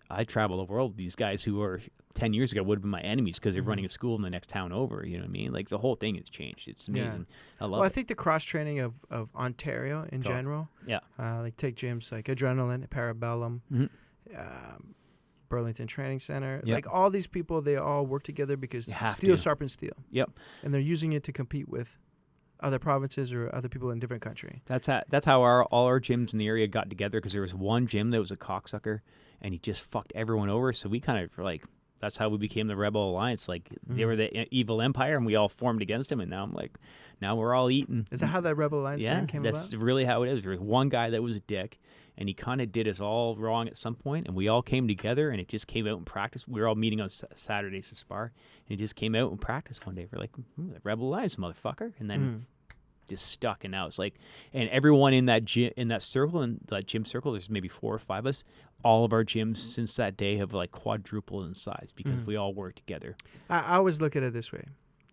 I travel the world. These guys who are 10 years ago would have been my enemies because they're running a school in the next town over. You know what I mean? Like the whole thing has changed. It's amazing. I love it. I think the cross training of Ontario in general. Yeah. Like take gyms like Adrenaline, Parabellum, Burlington Training Center. Yep. Like all these people, they all work together because You have steel to. sharpens steel. Yep. And they're using it to compete with other provinces or other people in different country. That's how all our gyms in the area got together, because there was one gym that was a cocksucker, and he just fucked everyone over. So we kind of were like, that's how we became the Rebel Alliance. Like they were the evil empire, and we all formed against him. And now I'm like, now we're all eating. Is that how that Rebel Alliance name came that's about? really how it is. There was one guy that was a dick, and he kind of did us all wrong at some point, and we all came together, and it just came out in practice. We were all meeting on Saturdays to spar, and it just came out in practice one day. We're like, the Rebel Alliance, motherfucker, and then just stuck. And now it's like, and everyone in that gym, in that gym circle, there's maybe 4 or 5 of us. All of our gyms since that day have like quadrupled in size because we all work together. I always look at it this way.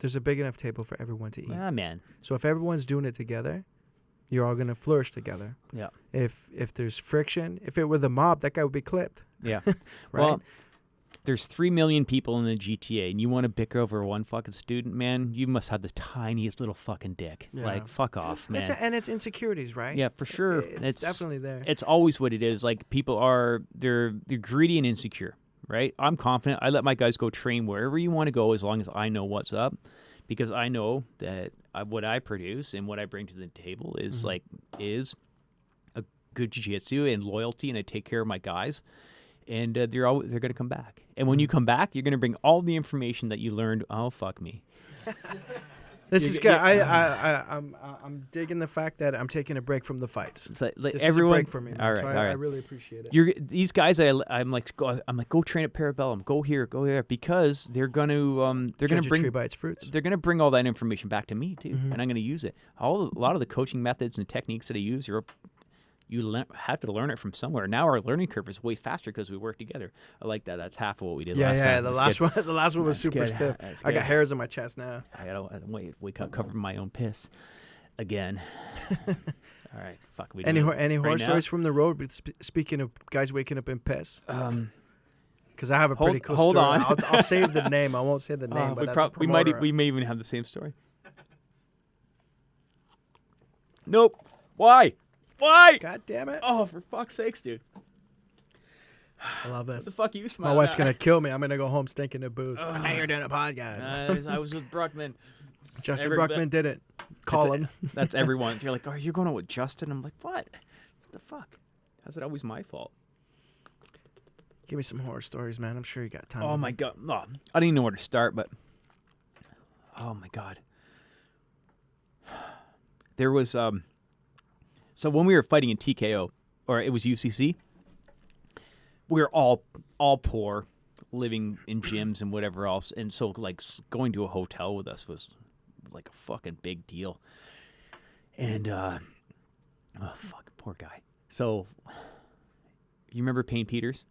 There's a big enough table for everyone to eat. Ah, man. So if everyone's doing it together, you're all going to flourish together. Yeah. If there's friction, if it were the mob, that guy would be clipped. Yeah. Right? Well, there's 3 million people in the GTA, and you want to bicker over one fucking student, man? You must have the tiniest little fucking dick. Yeah. Like, fuck off, man. And it's insecurities, right? Yeah, for sure. It's definitely there. It's always what it is. Like, people they're greedy and insecure, right? I'm confident. I let my guys go train wherever you want to go as long as I know what's up, because I know that what I produce and what I bring to the table is is a good jiu-jitsu and loyalty, and I take care of my guys. And they're going to come back. And when you come back, you're going to bring all the information that you learned. Oh, fuck me. This is good. I'm digging the fact that I'm taking a break from the fights. It's like This everyone, is a break for me. All right, So all right. I really appreciate it. These guys, I'm like, go train at Parabellum. Go here, go there, because they're going to Judge a bring tree by its fruits. they're going to bring all that information back to me too, and I'm going to use it. A lot of the coaching methods and techniques that I use you have to learn it from somewhere. Now our learning curve is way faster because we work together. I like that. That's half of what we did last time. Yeah. That's good. The last one was super good. stiff. That's I got good. hairs on my chest now. I gotta wake up covering my own piss again. All right, fuck. We Any doing it any right horror now? stories from the road? But speaking of guys waking up in piss, because I have a Hold- pretty cool hold story. on. I'll save the name. I won't say the name, but that's we may even have the same story. Nope. Why? God damn it! Oh, for fuck's sakes, dude. I love What this. the fuck are you My smiling wife's at? gonna kill me. I'm gonna go home stinking of booze. I thought you were doing a podcast. I was with Brockman. Justin every- Bruckman did it. Call him. That's everyone. You're like, oh, you're going out with Justin? I'm like, what? What the fuck? How's it always my fault? Give me some horror stories, man. I'm sure you got tons. Oh of my them. god. Oh, I don't even know where to start, but oh my god. There was so when we were fighting in TKO, or it was UCC, we were all poor, living in gyms and whatever else, and so like going to a hotel with us was like a fucking big deal. And oh fuck, poor guy. So you remember Payne Peters?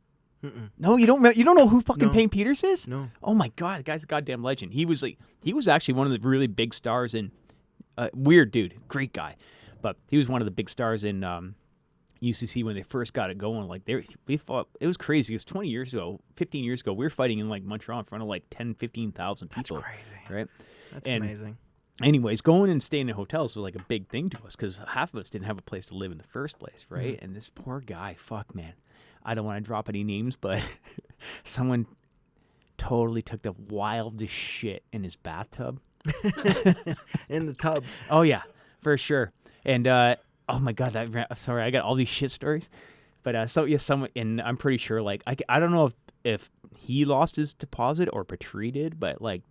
No, you don't. You don't know who fucking No. Payne Peters is? No. Oh my god, the guy's a goddamn legend. He was actually one of the really big stars in. Weird dude, great guy, but he was one of the big stars in UCC when they first got it going. Like we fought. It was crazy. It was 20 years ago, 15 years ago. We were fighting in like Montreal in front of like 10, 15,000 people. That's crazy. Right? That's And- amazing. Anyways, going and staying in hotels was like a big thing to us because half of us didn't have a place to live in the first place, right? And this poor guy, fuck man, I don't want to drop any names, but someone totally took the wildest shit in his bathtub. In the tub. Oh yeah, for sure. And oh my god, sorry, I got all these shit stories. But so yeah, someone, and I'm pretty sure like I don't know if he lost his deposit or Patry did, but like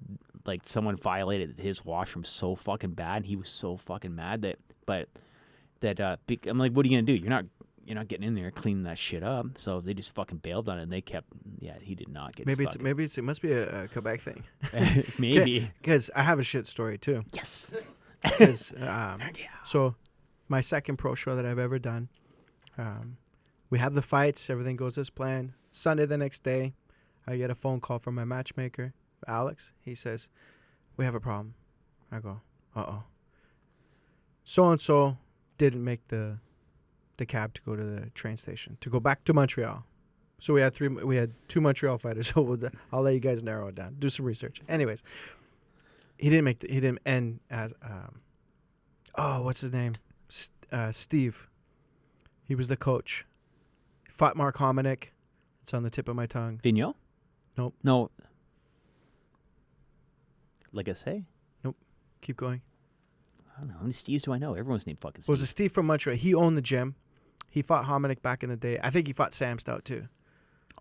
someone violated his washroom so fucking bad, and he was so fucking mad that I'm like, what are you gonna do? You're not getting in there cleaning that shit up. So they just fucking bailed on it, and they kept. Yeah, he did not get. It must be a Quebec thing. Maybe. Because I have a shit story too. Yes. 'Cause, so my second pro show that I've ever done, we have the fights, everything goes as planned. Sunday the next day, I get a phone call from my matchmaker, Alex. He says, we have a problem. I go, uh-oh. So-and-so didn't make the cab to go to the train station, to go back to Montreal. So we had 2 Montreal fighters. So I'll let you guys narrow it down. Do some research. Anyways, he didn't end as, what's his name? Steve. He was the coach. Fought Mark Hominick. It's on the tip of my tongue. Vigneault? Nope. No. Like I say? Nope. Keep going. I don't know. How many Steves do I know? Everyone's named fucking Steve. Well, it was a Steve from Montreal. He owned the gym. He fought Hominick back in the day. I think he fought Sam Stout too.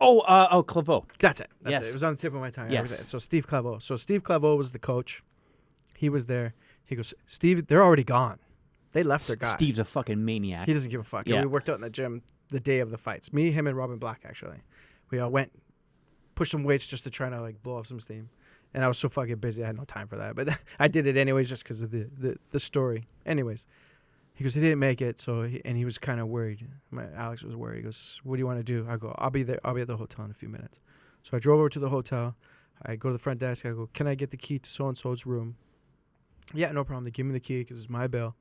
Oh, Claveau. That's it. That's Yes. it. It was on the tip of my tongue. Yes. So Steve Claveau. So Steve Claveau was the coach. He was there. He goes, Steve, they're already gone. They left their guy. Steve's a fucking maniac. He doesn't give a fuck. Yeah. And we worked out in the gym the day of the fights. Me, him, and Robin Black, actually. We all went, pushed some weights just to try to like blow off some steam. And I was so fucking busy, I had no time for that. But I did it anyways just because of the story. Anyways, he goes, he didn't make it. And he was kind of worried. Alex was worried. He goes, what do you want to do? I go, I'll be there. I'll be at the hotel in a few minutes. So I drove over to the hotel. I go to the front desk. I go, can I get the key to so-and-so's room? Yeah, no problem. They give me the key because it's my bill.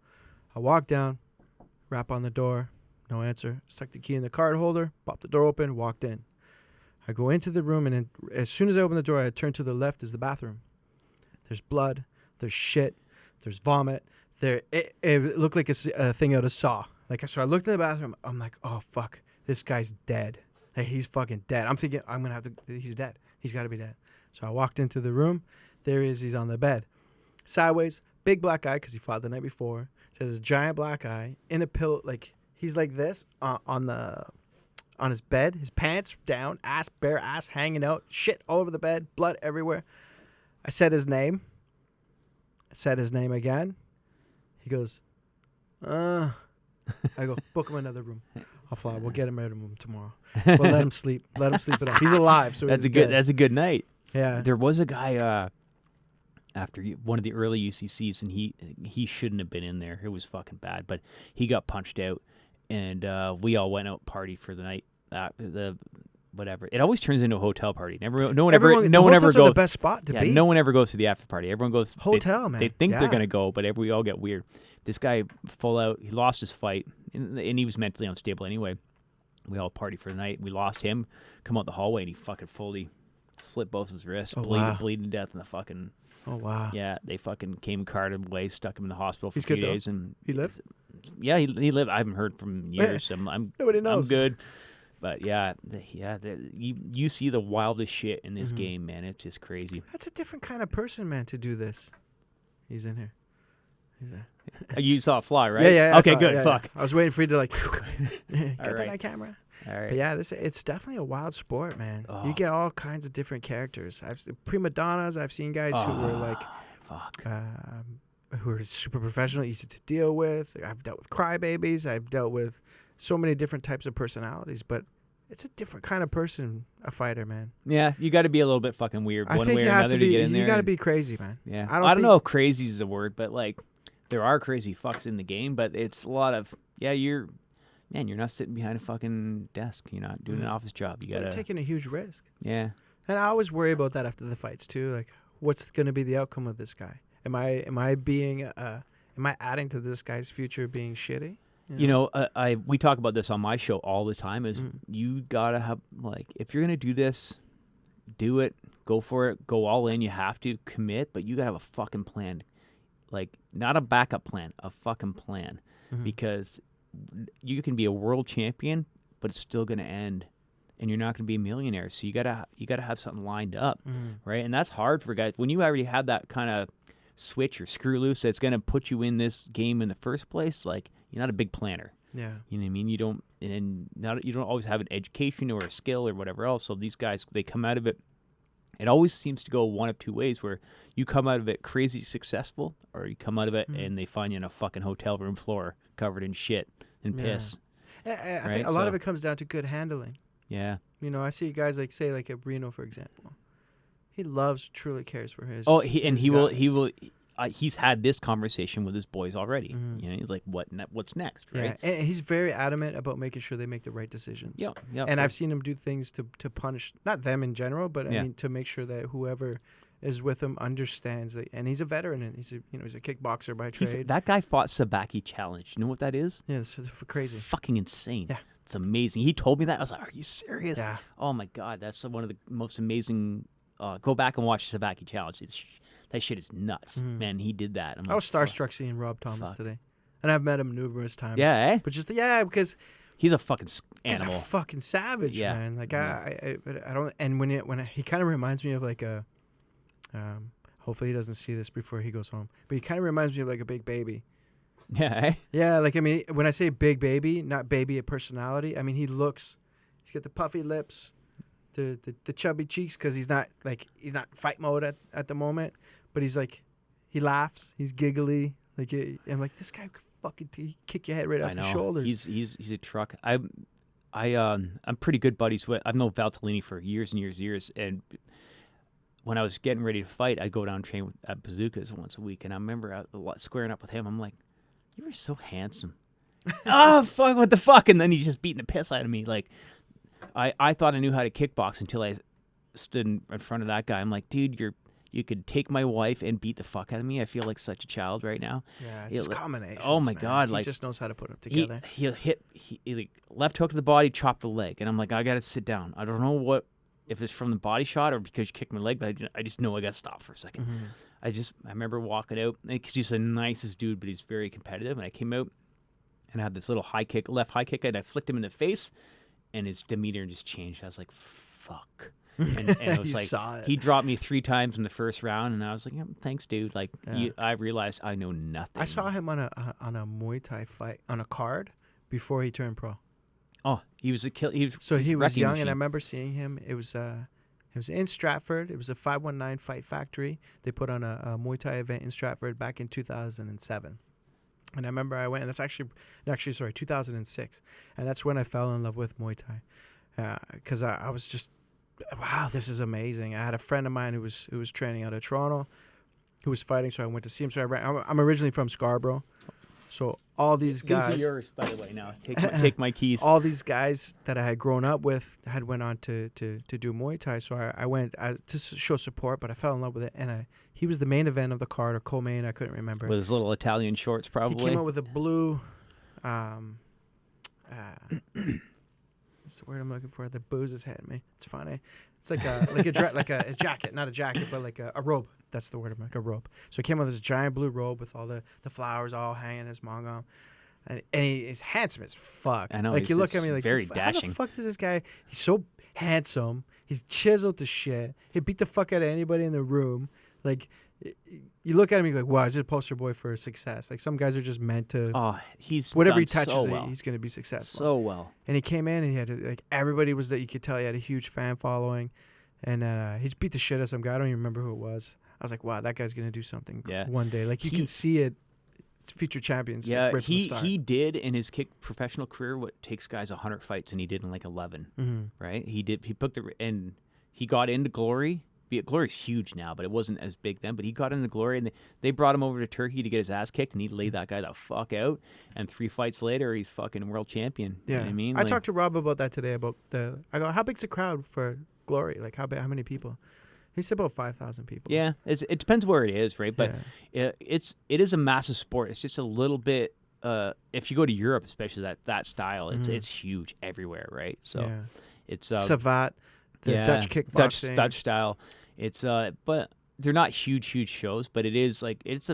I walk down, rap on the door, no answer. Stuck the key in the card holder, popped the door open, walked in. I go into the room, and then as soon as I open the door, I turn to the left is the bathroom. There's blood, there's shit, there's vomit. It looked like a thing out of Saw. So I looked in the bathroom. I'm like, oh fuck, this guy's dead. Like, he's fucking dead. I'm thinking he's dead. He's got to be dead. So I walked into the room. There he is. He's on the bed. Sideways, big black eye because he fought the night before. So there's a giant black eye in a pillow, like he's like this on his bed, his pants down, bare ass hanging out, shit all over the bed, blood everywhere. I said his name. I said his name again. He goes, I go, book him another room. I'll fly. We'll get him out of him tomorrow. We'll let him sleep. Let him sleep it off. He's alive. So That's a good night. Yeah. There was a guy after one of the early UCCs, and he shouldn't have been in there. It was fucking bad, but he got punched out, and we all went out party for the night. Whatever. It always turns into a hotel party. No one ever goes. The best spot to be. No one ever goes to the after party. Everyone goes hotel, man. They think they're gonna go, but we all get weird. This guy full out. He lost his fight, and he was mentally unstable anyway. We all party for the night. We lost him. Come out the hallway, and he fucking fully slit both his wrists, bleeding to death in the fucking. Oh wow. Yeah, they fucking came carted away, stuck him in the hospital for He's 3 good, days, and he lived. Yeah, he lived. I haven't heard from him in years. So Nobody knows. I'm good. But you see the wildest shit in this game, man. It's just crazy. That's a different kind of person, man, to do this. He's in here. He's there. You saw it fly, right? Yeah. Okay, good. Yeah, Fuck. I was waiting for you to like get All right. that camera. All right. But yeah, it's definitely a wild sport, man. Oh. You get all kinds of different characters. I've prima donnas. I've seen guys who were like, who are super professional, easy to deal with. I've dealt with crybabies. I've dealt with so many different types of personalities, but it's a different kind of person, a fighter, man. Yeah, you got to be a little bit fucking weird one way or another to get in there. You got to be crazy, man. Yeah, I don't know if crazy is a word, but like there are crazy fucks in the game, but it's a lot of you're not sitting behind a fucking desk. You're not doing an office job. You're taking a huge risk. Yeah, and I always worry about that after the fights too. Like, what's going to be the outcome of this guy? Am I adding to this guy's future being shitty? We talk about this on my show all the time. Is you gotta have if you're gonna do this, do it, go for it, go all in. You have to commit, but you gotta have a fucking plan, not a backup plan, a fucking plan, because you can be a world champion, but it's still gonna end, and you're not gonna be a millionaire. So you gotta have something lined up, right? And that's hard for guys when you already have that kind of switch or screw loose that's gonna put you in this game in the first place. You're not a big planner. Yeah. You know what I mean? You don't always have an education or a skill or whatever else. So these guys, they come out of it. It always seems to go one of two ways, where you come out of it crazy successful, or you come out of it and they find you in a fucking hotel room floor covered in shit and piss. I think a lot of it comes down to good handling. Yeah. I see guys like a Reno, for example. He truly cares for his. Oh, he will. He's had this conversation with his boys already. He's like, what's next, right? Yeah, and he's very adamant about making sure they make the right decisions. Yeah. And I've seen him do things to punish, not them in general, but I mean to make sure that whoever is with him understands that. And he's a veteran, and he's a kickboxer by trade. That guy fought Sabaki Challenge. You know what that is? Yeah, it's crazy. It's fucking insane. Yeah. It's amazing. He told me that. I was like, are you serious? Yeah. Oh my God, that's one of the most amazing. Go back and watch Sabaki Challenge. That shit is nuts, man. He did that. I was starstruck seeing Rob Thomas today, and I've met him numerous times. Yeah, eh? But because He's a fucking He's a animal. fucking savage, man. Like I don't. And he kind of reminds me of like a. Hopefully he doesn't see this before he goes home. But he kind of reminds me of like a big baby. Yeah. Eh? Yeah, like I mean, when I say big baby, not baby a personality. I mean he's got the puffy lips, the chubby cheeks because he's not fight mode at the moment. But he's like, he laughs, he's giggly. Like I'm like, this guy could fucking kick your head right off your shoulders. He's a truck. I'm pretty good buddies with. I've known Valtellini for years and years, and when I was getting ready to fight, I'd go down and train at Bazookas once a week, and I remember squaring up with him. I'm like, you were so handsome. Oh, fuck, what the fuck? And then he's just beating the piss out of me. Like, I thought I knew how to kickbox until I stood in front of that guy. I'm like, dude, you could take my wife and beat the fuck out of me. I feel like such a child right now. Yeah, it's just combinations. Oh, my man. God. He Like, just knows how to put them together. He'll hit like, left hook to the body, chop the leg. And I'm like, I got to sit down. I don't know if it's from the body shot or because you kicked my leg, but I just know I got to stop for a second. Mm-hmm. I remember walking out because he's the nicest dude, but he's very competitive. And I came out and I had this little left high kick, and I flicked him in the face, and his demeanor just changed. I was like, fuck. And it was like, he dropped me 3 times in the first round, and I was like, yeah, thanks, dude. Like, I realized I know nothing. I saw him on a Muay Thai fight on a card before he turned pro. Oh, he was a kill. He was young, machine. and I remember seeing him. It was in Stratford. It was a 519 Fight Factory. They put on a Muay Thai event in Stratford back in 2007. And I remember I went, and that's actually 2006. And that's when I fell in love with Muay Thai. Because I was just, wow, this is amazing. I had a friend of mine who was training out of Toronto, who was fighting, so I went to see him. So I'm originally from Scarborough. So all these guys. These are yours, by the way. Now take my keys. All these guys that I had grown up with had went on to do Muay Thai. So I went to show support, but I fell in love with it. And he was the main event of the card, or co-main. I couldn't remember. With his little Italian shorts, probably. He came out with a blue. What's the word I'm looking for? The booze is hitting me. It's funny. It's like a jacket, not a jacket, but like a robe. That's the word I'm like, a robe. So he came out with this giant blue robe with all the flowers all hanging his mongol. And he's handsome as fuck. I know. Like, you look at me like, very how dashing. the fuck does this guy? He's so handsome. He's chiseled to shit. He beat the fuck out of anybody in the room. Like, you look at him, you're like, wow, he's a poster boy for success. Like, some guys are just meant to. Oh, he's whatever done he touches, so well. He's gonna be successful. So well. And he came in and he had like everybody was that you could tell he had a huge fan following, and he beat the shit out of some guy. I don't even remember who it was. I was like, wow, that guy's gonna do something one day. Like, you can see it. It's future champions. Yeah, right from the start. he did in his professional career what takes guys 100 fights, and he did in like 11. Mm-hmm. Right? He booked and he got into Glory. Glory's huge now, but it wasn't as big then. But he got into Glory, and they brought him over to Turkey to get his ass kicked, and he laid that guy the fuck out. And 3 fights later, he's fucking world champion. Yeah, You know what I mean, I talked to Rob about that today. I go, how big's the crowd for Glory? Like, how many people? He said about 5,000 people. Yeah, it depends where it is, right? But it is a massive sport. It's just a little bit. If you go to Europe, especially that style, it's huge everywhere, right? So it's Savat, the Dutch kickboxing, Dutch style. It's but they're not huge shows, but it is like it's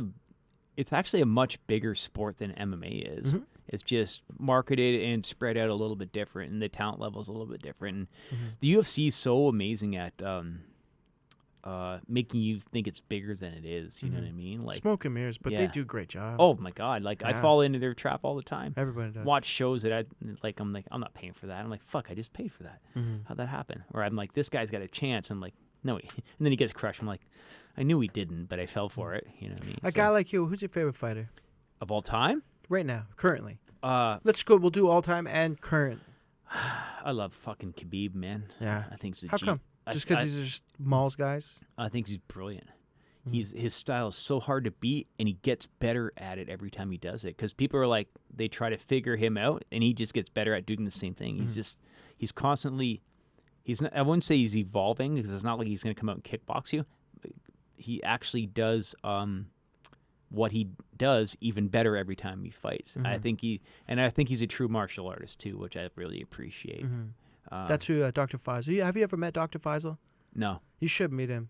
actually a much bigger sport than MMA is. Mm-hmm. It's just marketed and spread out a little bit different, and the talent level is a little bit different. And the UFC is so amazing at making you think it's bigger than it is. You know what I mean? Like, smoke and mirrors, but they do a great job. Oh my God! Like, I fall into their trap all the time. Everybody does. Watch shows that I'm not paying for that. I'm like, fuck, I just paid for that. How'd that happen? Or I'm like, this guy's got a chance. I'm like, no, and then he gets crushed. I'm like, I knew he didn't, but I fell for it. You know what I mean? A guy like you, who's your favorite fighter of all time? Right now, currently. Let's go. We'll do all time and current. I love fucking Khabib, man. Yeah. I think he's How come? Just because he's just Mauls guys? I think he's brilliant. His style is so hard to beat, and he gets better at it every time he does it. Because people are like, they try to figure him out, and he just gets better at doing the same thing. He's constantly. He's not, I wouldn't say he's evolving, because it's not like he's going to come out and kickbox you. But he actually does what he does even better every time he fights. I think he's a true martial artist too, which I really appreciate. That's who Dr. Faisal. Have you ever met Dr. Faisal? No. You should meet him.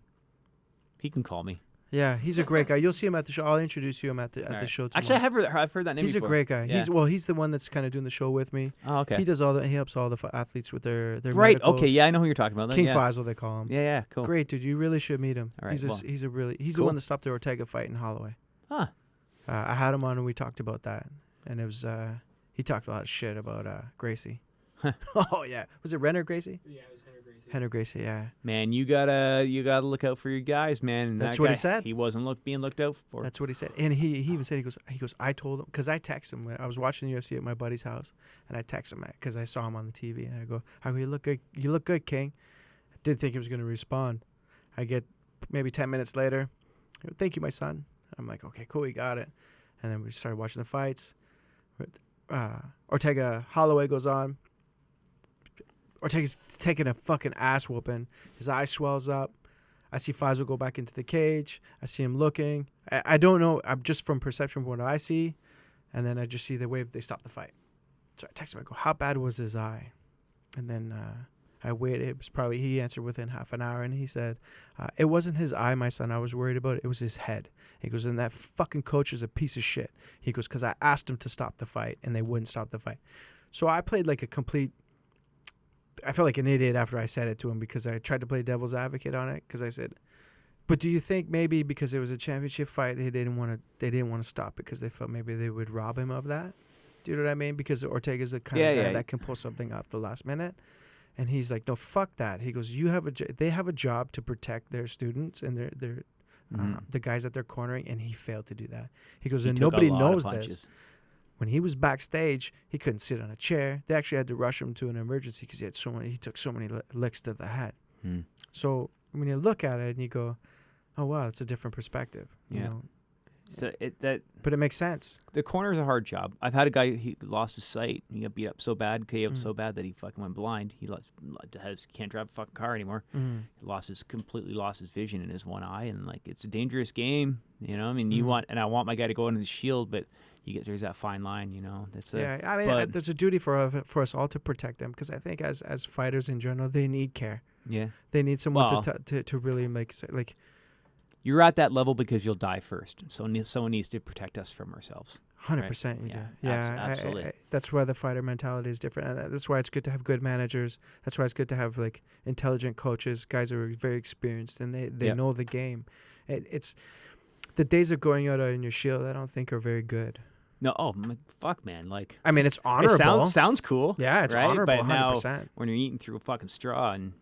He can call me. Yeah, he's a great guy. You'll see him at the show. I'll introduce you him at the Right. show tomorrow. Actually, I've heard that name He's before. a great guy. Yeah. He's the one that's kind of doing the show with me. Oh, okay. He helps all the athletes with their Right. medicals. Okay. Yeah, I know who you're talking about. King yeah. Faisal, they call him. Yeah. Cool. Great dude. You really should meet him. All right, He's the cool. one that stopped the Ortega fight in Holloway. Huh. I had him on and we talked about that, and it was he talked a lot of shit about Gracie. Oh yeah, was it Renner Gracie? Yeah, it was Henry Gracie. Henry Gracie, yeah. Man, you gotta look out for your guys, man. And That's that what guy, he said. He wasn't being looked out for. That's what he said, and he even said he goes I told him because I texted him when I was watching the UFC at my buddy's house, and I texted him because I saw him on the TV, and I go you look good, King. I didn't think he was gonna respond. I get maybe 10 minutes later, thank you, my son. I'm like, okay, cool, we got it, and then we started watching the fights. Ortega Holloway goes on. Ortega's taking a fucking ass whooping. His eye swells up. I see Faisal go back into the cage. I see him looking. I don't know. I'm just from perception from what I see. And then I just see the way they stop the fight. So I text him. I go, how bad was his eye? And then I waited. It was probably, he answered within half an hour. And he said, it wasn't his eye, my son, I was worried about. It was his head. He goes, and that fucking coach is a piece of shit. He goes, because I asked him to stop the fight and they wouldn't stop the fight. So I played like I felt like an idiot after I said it to him because I tried to play devil's advocate on it because I said, but do you think maybe because it was a championship fight they didn't want to stop because they felt maybe they would rob him of that? Do you know what I mean? Because Ortega's the kind of guy that can pull something off the last minute. And he's like, no, fuck that. He goes, they have a job to protect their students and their the guys that they're cornering, and he failed to do that. He goes, and nobody knows this. When he was backstage, he couldn't sit on a chair. They actually had to rush him to an emergency because he took so many licks to the head. So when you look at it and you go, oh wow, it's a different perspective. Yeah. You know? So but it makes sense. The corner's a hard job. I've had a guy, he lost his sight. He got beat up so bad, KO'd so bad that he fucking went blind. He can't drive a fucking car anymore. He completely lost his vision in his one eye, and like it's a dangerous game. You know, I mean, I want my guy to go into the shield, but there's that fine line. You know, I mean, there's a duty for us all to protect them because I think as fighters in general, they need care. Yeah, they need someone to really make like. You're at that level because you'll die first. So someone needs to protect us from ourselves. 100% you do. Yeah, absolutely. That's why the fighter mentality is different. And that's why it's good to have good managers. That's why it's good to have like intelligent coaches, guys who are very experienced and they know the game. It's the days of going out on your shield, I don't think are very good. No, fuck, man. Like, I mean, it's honorable. It sounds cool. Yeah, it's right? honorable. But 100%. now, when you're eating through a fucking straw, and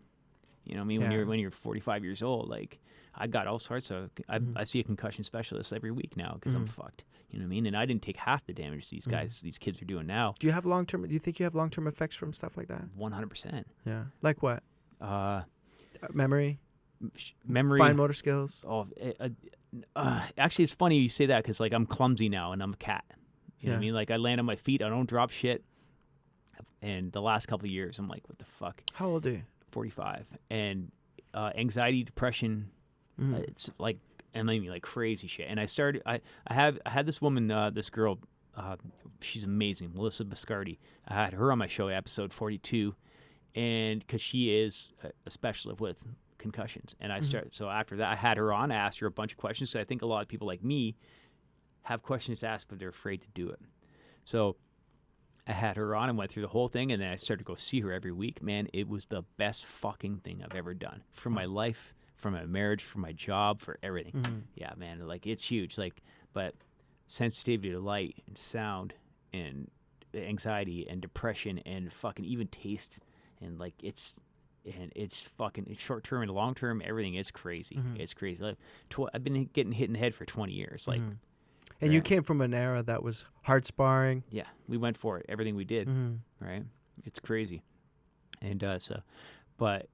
you know, what I mean, when you're 45 years old, like. I got all sorts of. I see a concussion specialist every week now because I'm fucked. You know what I mean? And I didn't take half the damage these kids are doing now. Do you have long-term? Do you think you have long-term effects from stuff like that? 100%. Yeah. Like what? Memory. Fine motor skills. Oh, actually, it's funny you say that because like I'm clumsy now and I'm a cat. You know what I mean? Like I land on my feet. I don't drop shit. And the last couple of years, I'm like, what the fuck? How old are you? 45. And anxiety, depression. It's like, I mean, like crazy shit. And I had this woman, this girl, she's amazing, Melissa Biscardi. I had her on my show, episode 42, and because she is a specialist with concussions. And so after that, I had her on. I asked her a bunch of questions. So I think a lot of people like me have questions to ask, but they're afraid to do it. So I had her on and went through the whole thing, and then I started to go see her every week. Man, it was the best fucking thing I've ever done for my life. For my marriage, for my job, for everything. Yeah, man, like it's huge. Like, but sensitivity to light and sound and anxiety and depression and fucking even taste and like it's fucking short term and long term. Everything is crazy. It's crazy. Like, I've been getting hit in the head for 20 years. Like, and you came from an era that was hard sparring. Yeah, we went for it. Everything we did. Right. It's crazy. And but.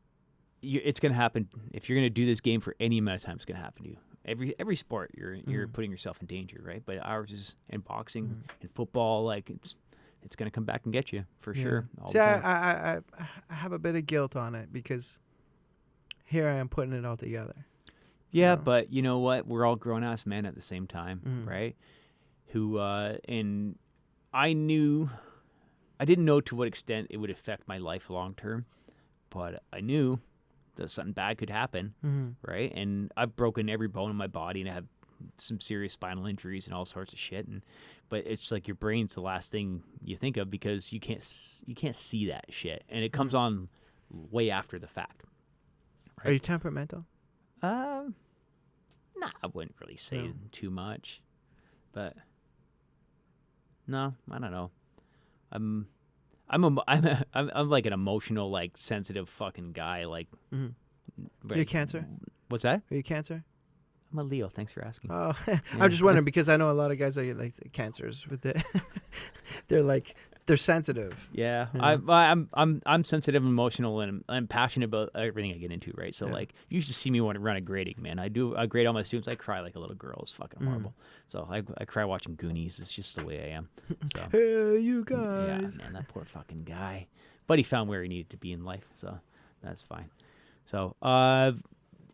It's going to happen if you're going to do this game for any amount of time. It's going to happen to you. Every sport, you're putting yourself in danger, right? But ours is in boxing and football. Like it's going to come back and get you for sure. See, I have a bit of guilt on it because here I am putting it all together. Yeah, but you know what? We're all grown ass men at the same time, right? Who and I didn't know to what extent it would affect my life long term, but I knew. something bad could happen, Mm-hmm. right? And I've broken every bone in my body, and I have some serious spinal injuries and all sorts of shit. But it's like your brain's the last thing you think of because you can't see that shit, and it comes on way after the fact. Right? Are you temperamental? Nah, I wouldn't really say No. too much, but no, I don't know. I'm like an emotional, like sensitive fucking guy. Like, Are you Cancer? What's that? Are you Cancer? I'm a Leo. Thanks for asking. Oh, I'm just wondering because I know a lot of guys are like cancers with it. they're sensitive. Yeah, Yeah. I'm sensitive, emotional, and I'm passionate about everything I get into. Right, so Yeah. like you should see me when I run a grading, man. I grade all my students. I cry like a little girl. It's fucking horrible. So I cry watching Goonies. It's just the way I am. So Hey, you yeah, guys. man, that poor fucking guy. But he found where he needed to be in life, so that's fine. So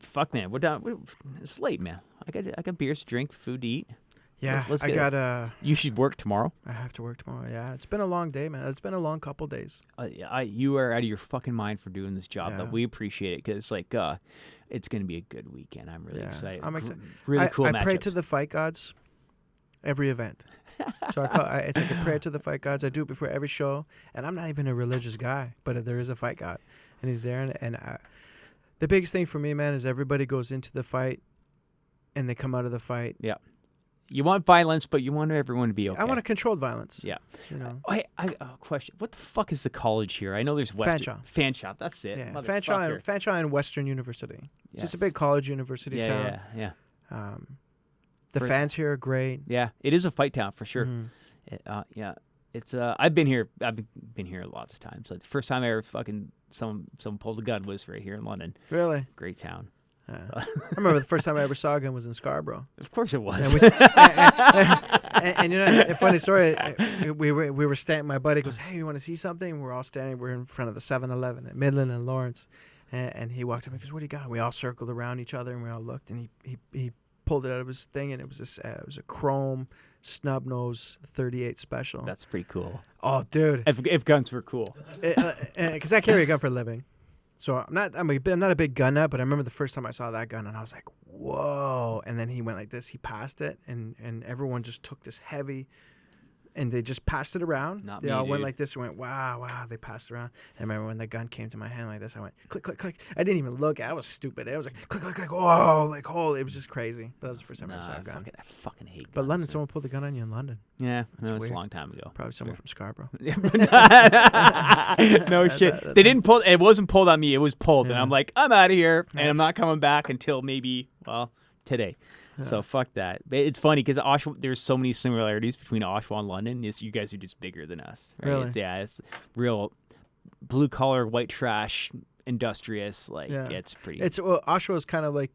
fuck, man, we're done. It's late, man. I got beers to drink, food to eat. Yeah, Let's I get got You should work tomorrow. I have to work tomorrow. Yeah, it's been a long day, man. It's been a long couple days. You are out of your fucking mind for doing this job, Yeah. but we appreciate it because it's like it's gonna be a good weekend. I'm really Yeah, excited. I'm excited. Really cool I matchups. pray to the fight gods every event. So it's like a prayer to the fight gods. I do it before every show, and I'm not even a religious guy, but there is a fight god, and he's there. And the biggest thing for me, man, is everybody goes into the fight, and they come out of the fight. Yeah. You want violence, but you want everyone to be okay. I want a controlled violence. Yeah. You know. Oh, hey, question. What the fuck is the college here? I know there's Western. Fanshawe. That's it. Yeah, Motherfucker. Fanshawe and Western University. So it's a Yes. big college university town. Yeah. The fans here are great. Yeah, it is a fight town for sure. Mhm. Yeah, it's I've been here lots of times. Like the first time I ever fucking someone pulled a gun was right here in London. Really? Great town. I remember the first time I ever saw a gun was in Scarborough. Of course it And, was. and you know, a funny story. We were standing. My buddy goes, "Hey, you want to see something?" We're all standing. We're in front of the 7-Eleven at Midland and Lawrence, and he walked up and goes, "What do you got?" We all circled around each other and we all looked, and he pulled it out of his thing, and it was a chrome snub nose 38 special. That's pretty cool. Oh, dude! If guns were cool. Because I carry a gun for a living. So I'm not a big gun nut, but I remember the first time I saw that gun and I was like, whoa. And then he went like this, he passed it, and everyone just took this heavy, and they just passed it around. Not They me, all went dude. like this and went, wow, they passed it around. And I remember when the gun came to my hand like this, I went, click, click, click. I didn't even look. I was stupid. I was like, click, click, click. Whoa, like, holy, it was just crazy. But that was the first time I Nah, ever saw I a gun. fucking hate guns. But London, man. someone pulled the gun on you in London. Yeah, That's that was weird. a long time ago. Probably someone from Scarborough. No shit. They didn't pull. It wasn't pulled on me. It was pulled, and Yeah. I'm like, I'm out of here, and I'm That's- not coming back until maybe today. So fuck that. But it's funny because Oshawa, there's so many similarities between Oshawa and London. You guys are just bigger than us. Right? Really? It's real blue collar, white trash, industrious. Like Yeah. it's pretty. Oshawa is kind of like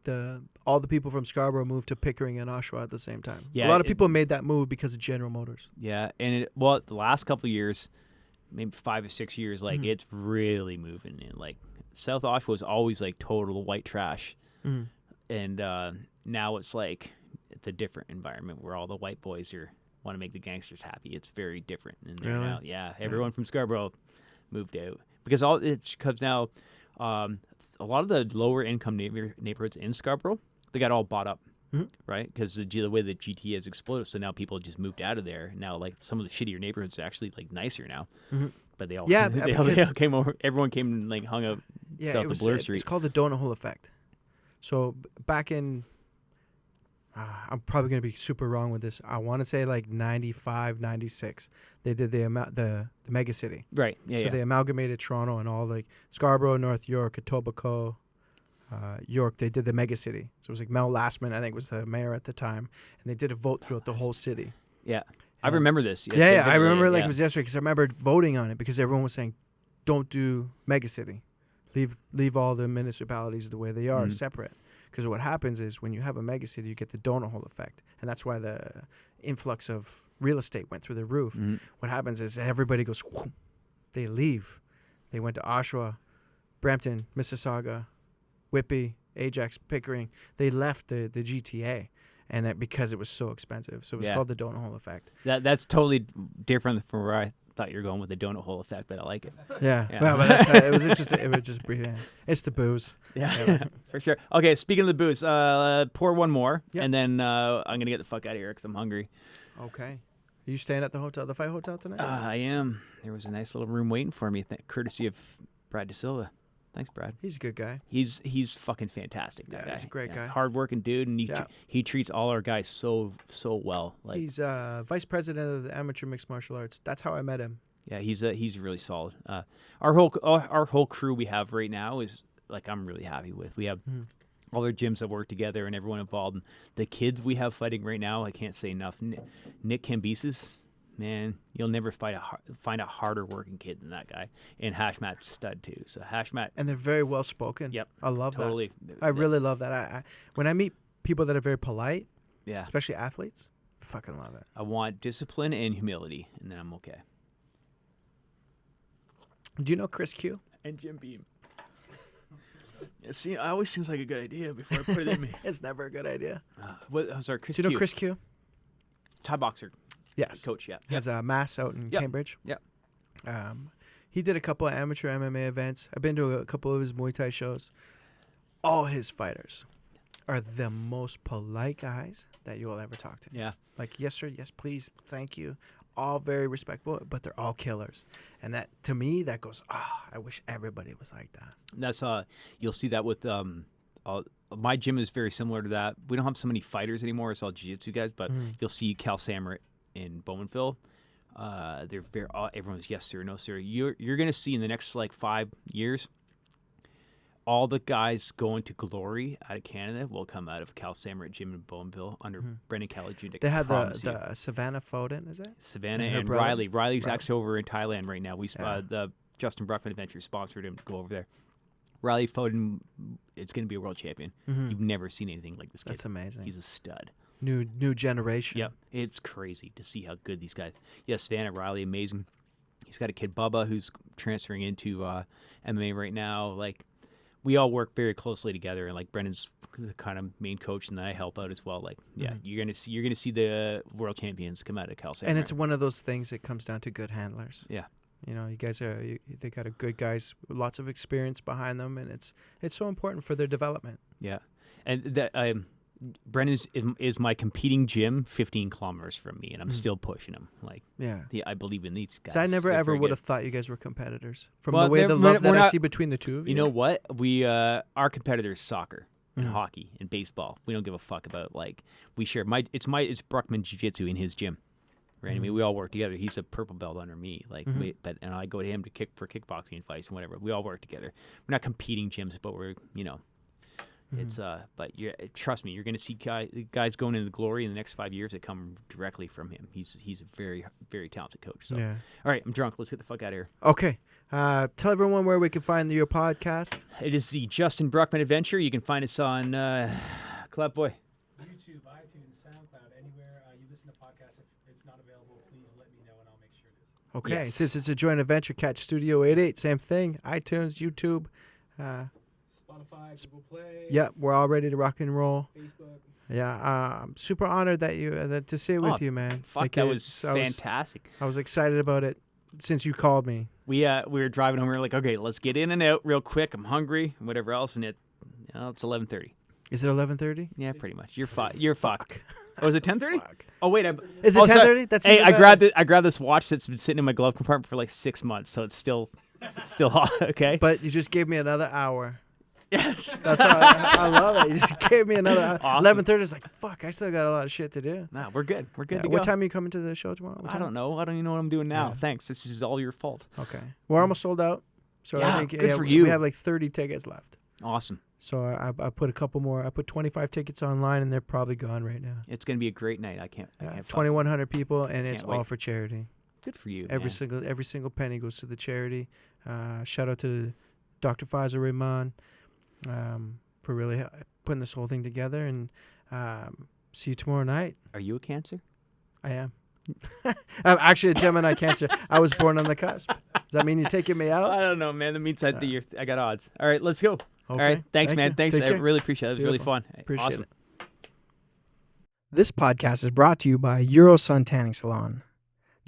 all the people from Scarborough moved to Pickering and Oshawa at the same time. Yeah, a lot of people made that move because of General Motors. Yeah, and the last couple of years, maybe 5 or 6 years, like it's really moving. And like South Oshawa was always like total white trash, and now it's like it's a different environment where all the white boys want to make the gangsters happy. It's very different in there Really? now. Yeah, everyone from Scarborough moved out because all it comes now. A lot of the lower income neighborhoods in Scarborough, they got all bought up. Right, because the way the GTA has exploded, so now people just moved out of there. Now, like some of the shittier neighborhoods are actually like nicer now, but they all Yeah, they all because- came over. Everyone came and like hung out south of Bloor Street. It's called the donut hole effect. So back in, I'm probably going to be super wrong with this. I want to say like 95, 96. They did the mega city. Right. Yeah. So yeah. they amalgamated Toronto and all like Scarborough, North York, Etobicoke, York. They did the mega city. So it was like Mel Lastman, I think, was the mayor at the time, and they did a vote throughout the whole city. Yeah. I remember this. Yeah, I remember it like yeah. it was yesterday because I remember voting on it because everyone was saying, "Don't do mega city, leave all the municipalities the way they are, separate." Because what happens is when you have a mega city, you get the donut hole effect, and that's why the influx of real estate went through the roof. What happens is everybody goes, whoop, they leave. They went to Oshawa, Brampton, Mississauga, Whitby, Ajax, Pickering. They left the GTA. And because it was so expensive, so it was called the donut hole effect. That's totally different from thought you were going with the donut hole effect, but I like it. Yeah. Yeah. Well, but that's it was just brief. Yeah. It's the booze. Yeah, for sure. Okay, speaking of the booze, pour one more, Yep. and then I'm going to get the fuck out of here because I'm hungry. Okay. Are you staying at the fight hotel tonight? I am. There was a nice little room waiting for me, courtesy of Brad DeSilva. Thanks, Brad. He's a good guy. He's fucking fantastic. That guy. He's a great guy. Hardworking dude, and he treats all our guys so well. Like He's vice president of the amateur mixed martial arts. That's how I met him. yeah, he's really solid. Our whole crew we have right now is like I'm really happy with. We have all our gyms that work together and everyone involved. And the kids we have fighting right now, I can't say enough. Nick Cambyses, man, you'll never find a harder working kid than that guy. And Hashmat's stud too. So Hashmat, And they're very well spoken. Yep, I love totally. that. I really love that. I when I meet people that are very polite, Yeah. especially athletes, I fucking love it. I want discipline and humility, and then I'm okay. Do you know Chris Q? And Jim Beam. See, it always seems like a good idea before I put it in me. It's never a good idea. Sorry, Chris Do you know Q. Chris Q? Thai boxer. Yes. Coach, yeah. He has a mass out in Yep. Cambridge. Yep. He did a couple of amateur MMA events. I've been to a couple of his Muay Thai shows. All his fighters are the most polite guys that you will ever talk to. Yeah. Like, yes, sir, yes, please, thank you. All very respectful, but they're all killers. And that, to me, that goes, I wish everybody was like that. That's you'll see that with my gym is very similar to that. We don't have so many fighters anymore. It's all jiu-jitsu guys, but you'll see Cal Samrit in Bowmanville. They're very everyone's yes sir, no sir. You're gonna see in the next like 5 years, all the guys going to glory out of Canada will come out of Cal Samrit Gym in Bowmanville under Brendan Calajudic. They had the Savannah Foden, is it? Savannah and her and brother? Riley. Riley's actually over in Thailand right now. The Justin Bruckmann Adventure sponsored him to go over there. Riley Foden, it's going to be a world champion. You've never seen anything like this kid. That's amazing. He's a stud. New generation. Yep. It's crazy to see how good these guys. Yes, Savannah, Riley, amazing. He's got a kid, Bubba, who's transferring into MMA right now. Like, we all work very closely together, and like Brendan's the kind of main coach, and then I help out as well. Like, yeah, you're gonna see the world champions come out of Cal Samrit. And it's one of those things that comes down to good handlers. Yeah. You know, you guys they got a good guys, with lots of experience behind them, and it's so important for their development. Yeah, and that Brendan is my competing gym 15 kilometers from me, and I'm still pushing him. Like, I believe in these guys. So I never They're ever very would good. have thought you guys were competitors from Well, the way the we're love that I not- see between the two of you. You know what? We our competitors soccer and hockey and baseball. We don't give a fuck about like we share. It's Bruckmann Jiu-Jitsu in his gym. Right? I mean, we all work together. He's a purple belt under me. Like, and I go to him to kick for kickboxing fights and whatever. We all work together. We're not competing gyms, but we're it's But trust me, you're going to see guys going into glory in the next 5 years that come directly from him. He's a very very talented coach. So, all right, I'm drunk. Let's get the fuck out of here. Okay, tell everyone where we can find your podcast. It is the Justin Brockmann Adventure. You can find us on Clapboy. YouTube, iTunes, SoundCloud, anywhere you listen to podcasts. If it's not available, please let me know and I'll make sure it is. Okay, Yes. since it's a joint adventure, catch Studio 88, same thing. iTunes, YouTube. Spotify, Google Play, Yeah, we're all ready to rock and roll. Facebook. Yeah, I'm super honored that you to sit with you, man. Fuck, Like, that was it's- fantastic. I was excited about it since you called me. We were driving home. We were like, okay, let's get in and out real quick. I'm hungry and whatever else. And it's 11:30. Is it 11:30? Yeah, pretty much. You're fucked. Oh, is it 10:30? Fuck. Oh wait, Is it sorry. 10:30? That's Hey, even I better. grabbed this watch that's been sitting in my glove compartment for like 6 months, so it's still hot. Okay. But you just gave me another hour. Yes. That's why I love it. You just gave me another hour. Awesome. 11:30 is like, fuck, I still got a lot of shit to do. Nah, we're good. We're good to go. What time are you coming to the show tomorrow? What I time? don't know. I don't even know what I'm doing now. Yeah. Thanks. This is all your fault. Okay. We're almost sold out. So Yeah, I think good for you. We have like 30 tickets left. Awesome. So I put a couple more. I put 25 tickets online, and they're probably gone right now. It's gonna be a great night. I can't. 2,100 people, and it's Can't wait. all for charity. Good for you. Every man. single penny goes to the charity. Shout out to Dr. Faisal Rahman for really putting this whole thing together. And see you tomorrow night. Are you a Cancer? I am. I'm actually a Gemini Cancer. I was born on the cusp. Does that mean you're taking me out? I don't know, man. That means I got odds. All right, let's go. Okay. All right, thanks, Thank man. you. Thanks. Take I care. really appreciate it. It was Beautiful. really fun. Appreciate Awesome. it. This podcast is brought to you by Eurosun Tanning Salon.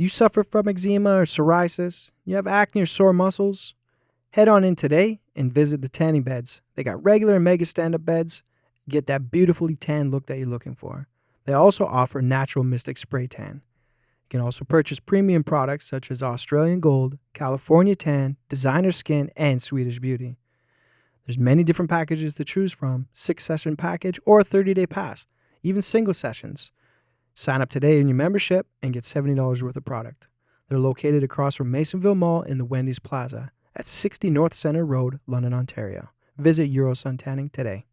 Do you suffer from eczema or psoriasis? You have acne or sore muscles? Head on in today and visit the tanning beds. They got regular and mega stand-up beds. Get that beautifully tan look that you're looking for. They also offer natural Mystic Spray Tan. You can also purchase premium products such as Australian Gold, California Tan, Designer Skin, and Swedish Beauty. There's many different packages to choose from, 6-session package or a 30-day pass, even single sessions. Sign up today in your membership and get $70 worth of product. They're located across from Masonville Mall in the Wendy's Plaza at 60 North Centre Road, London, Ontario. Visit Eurosun Tanning today.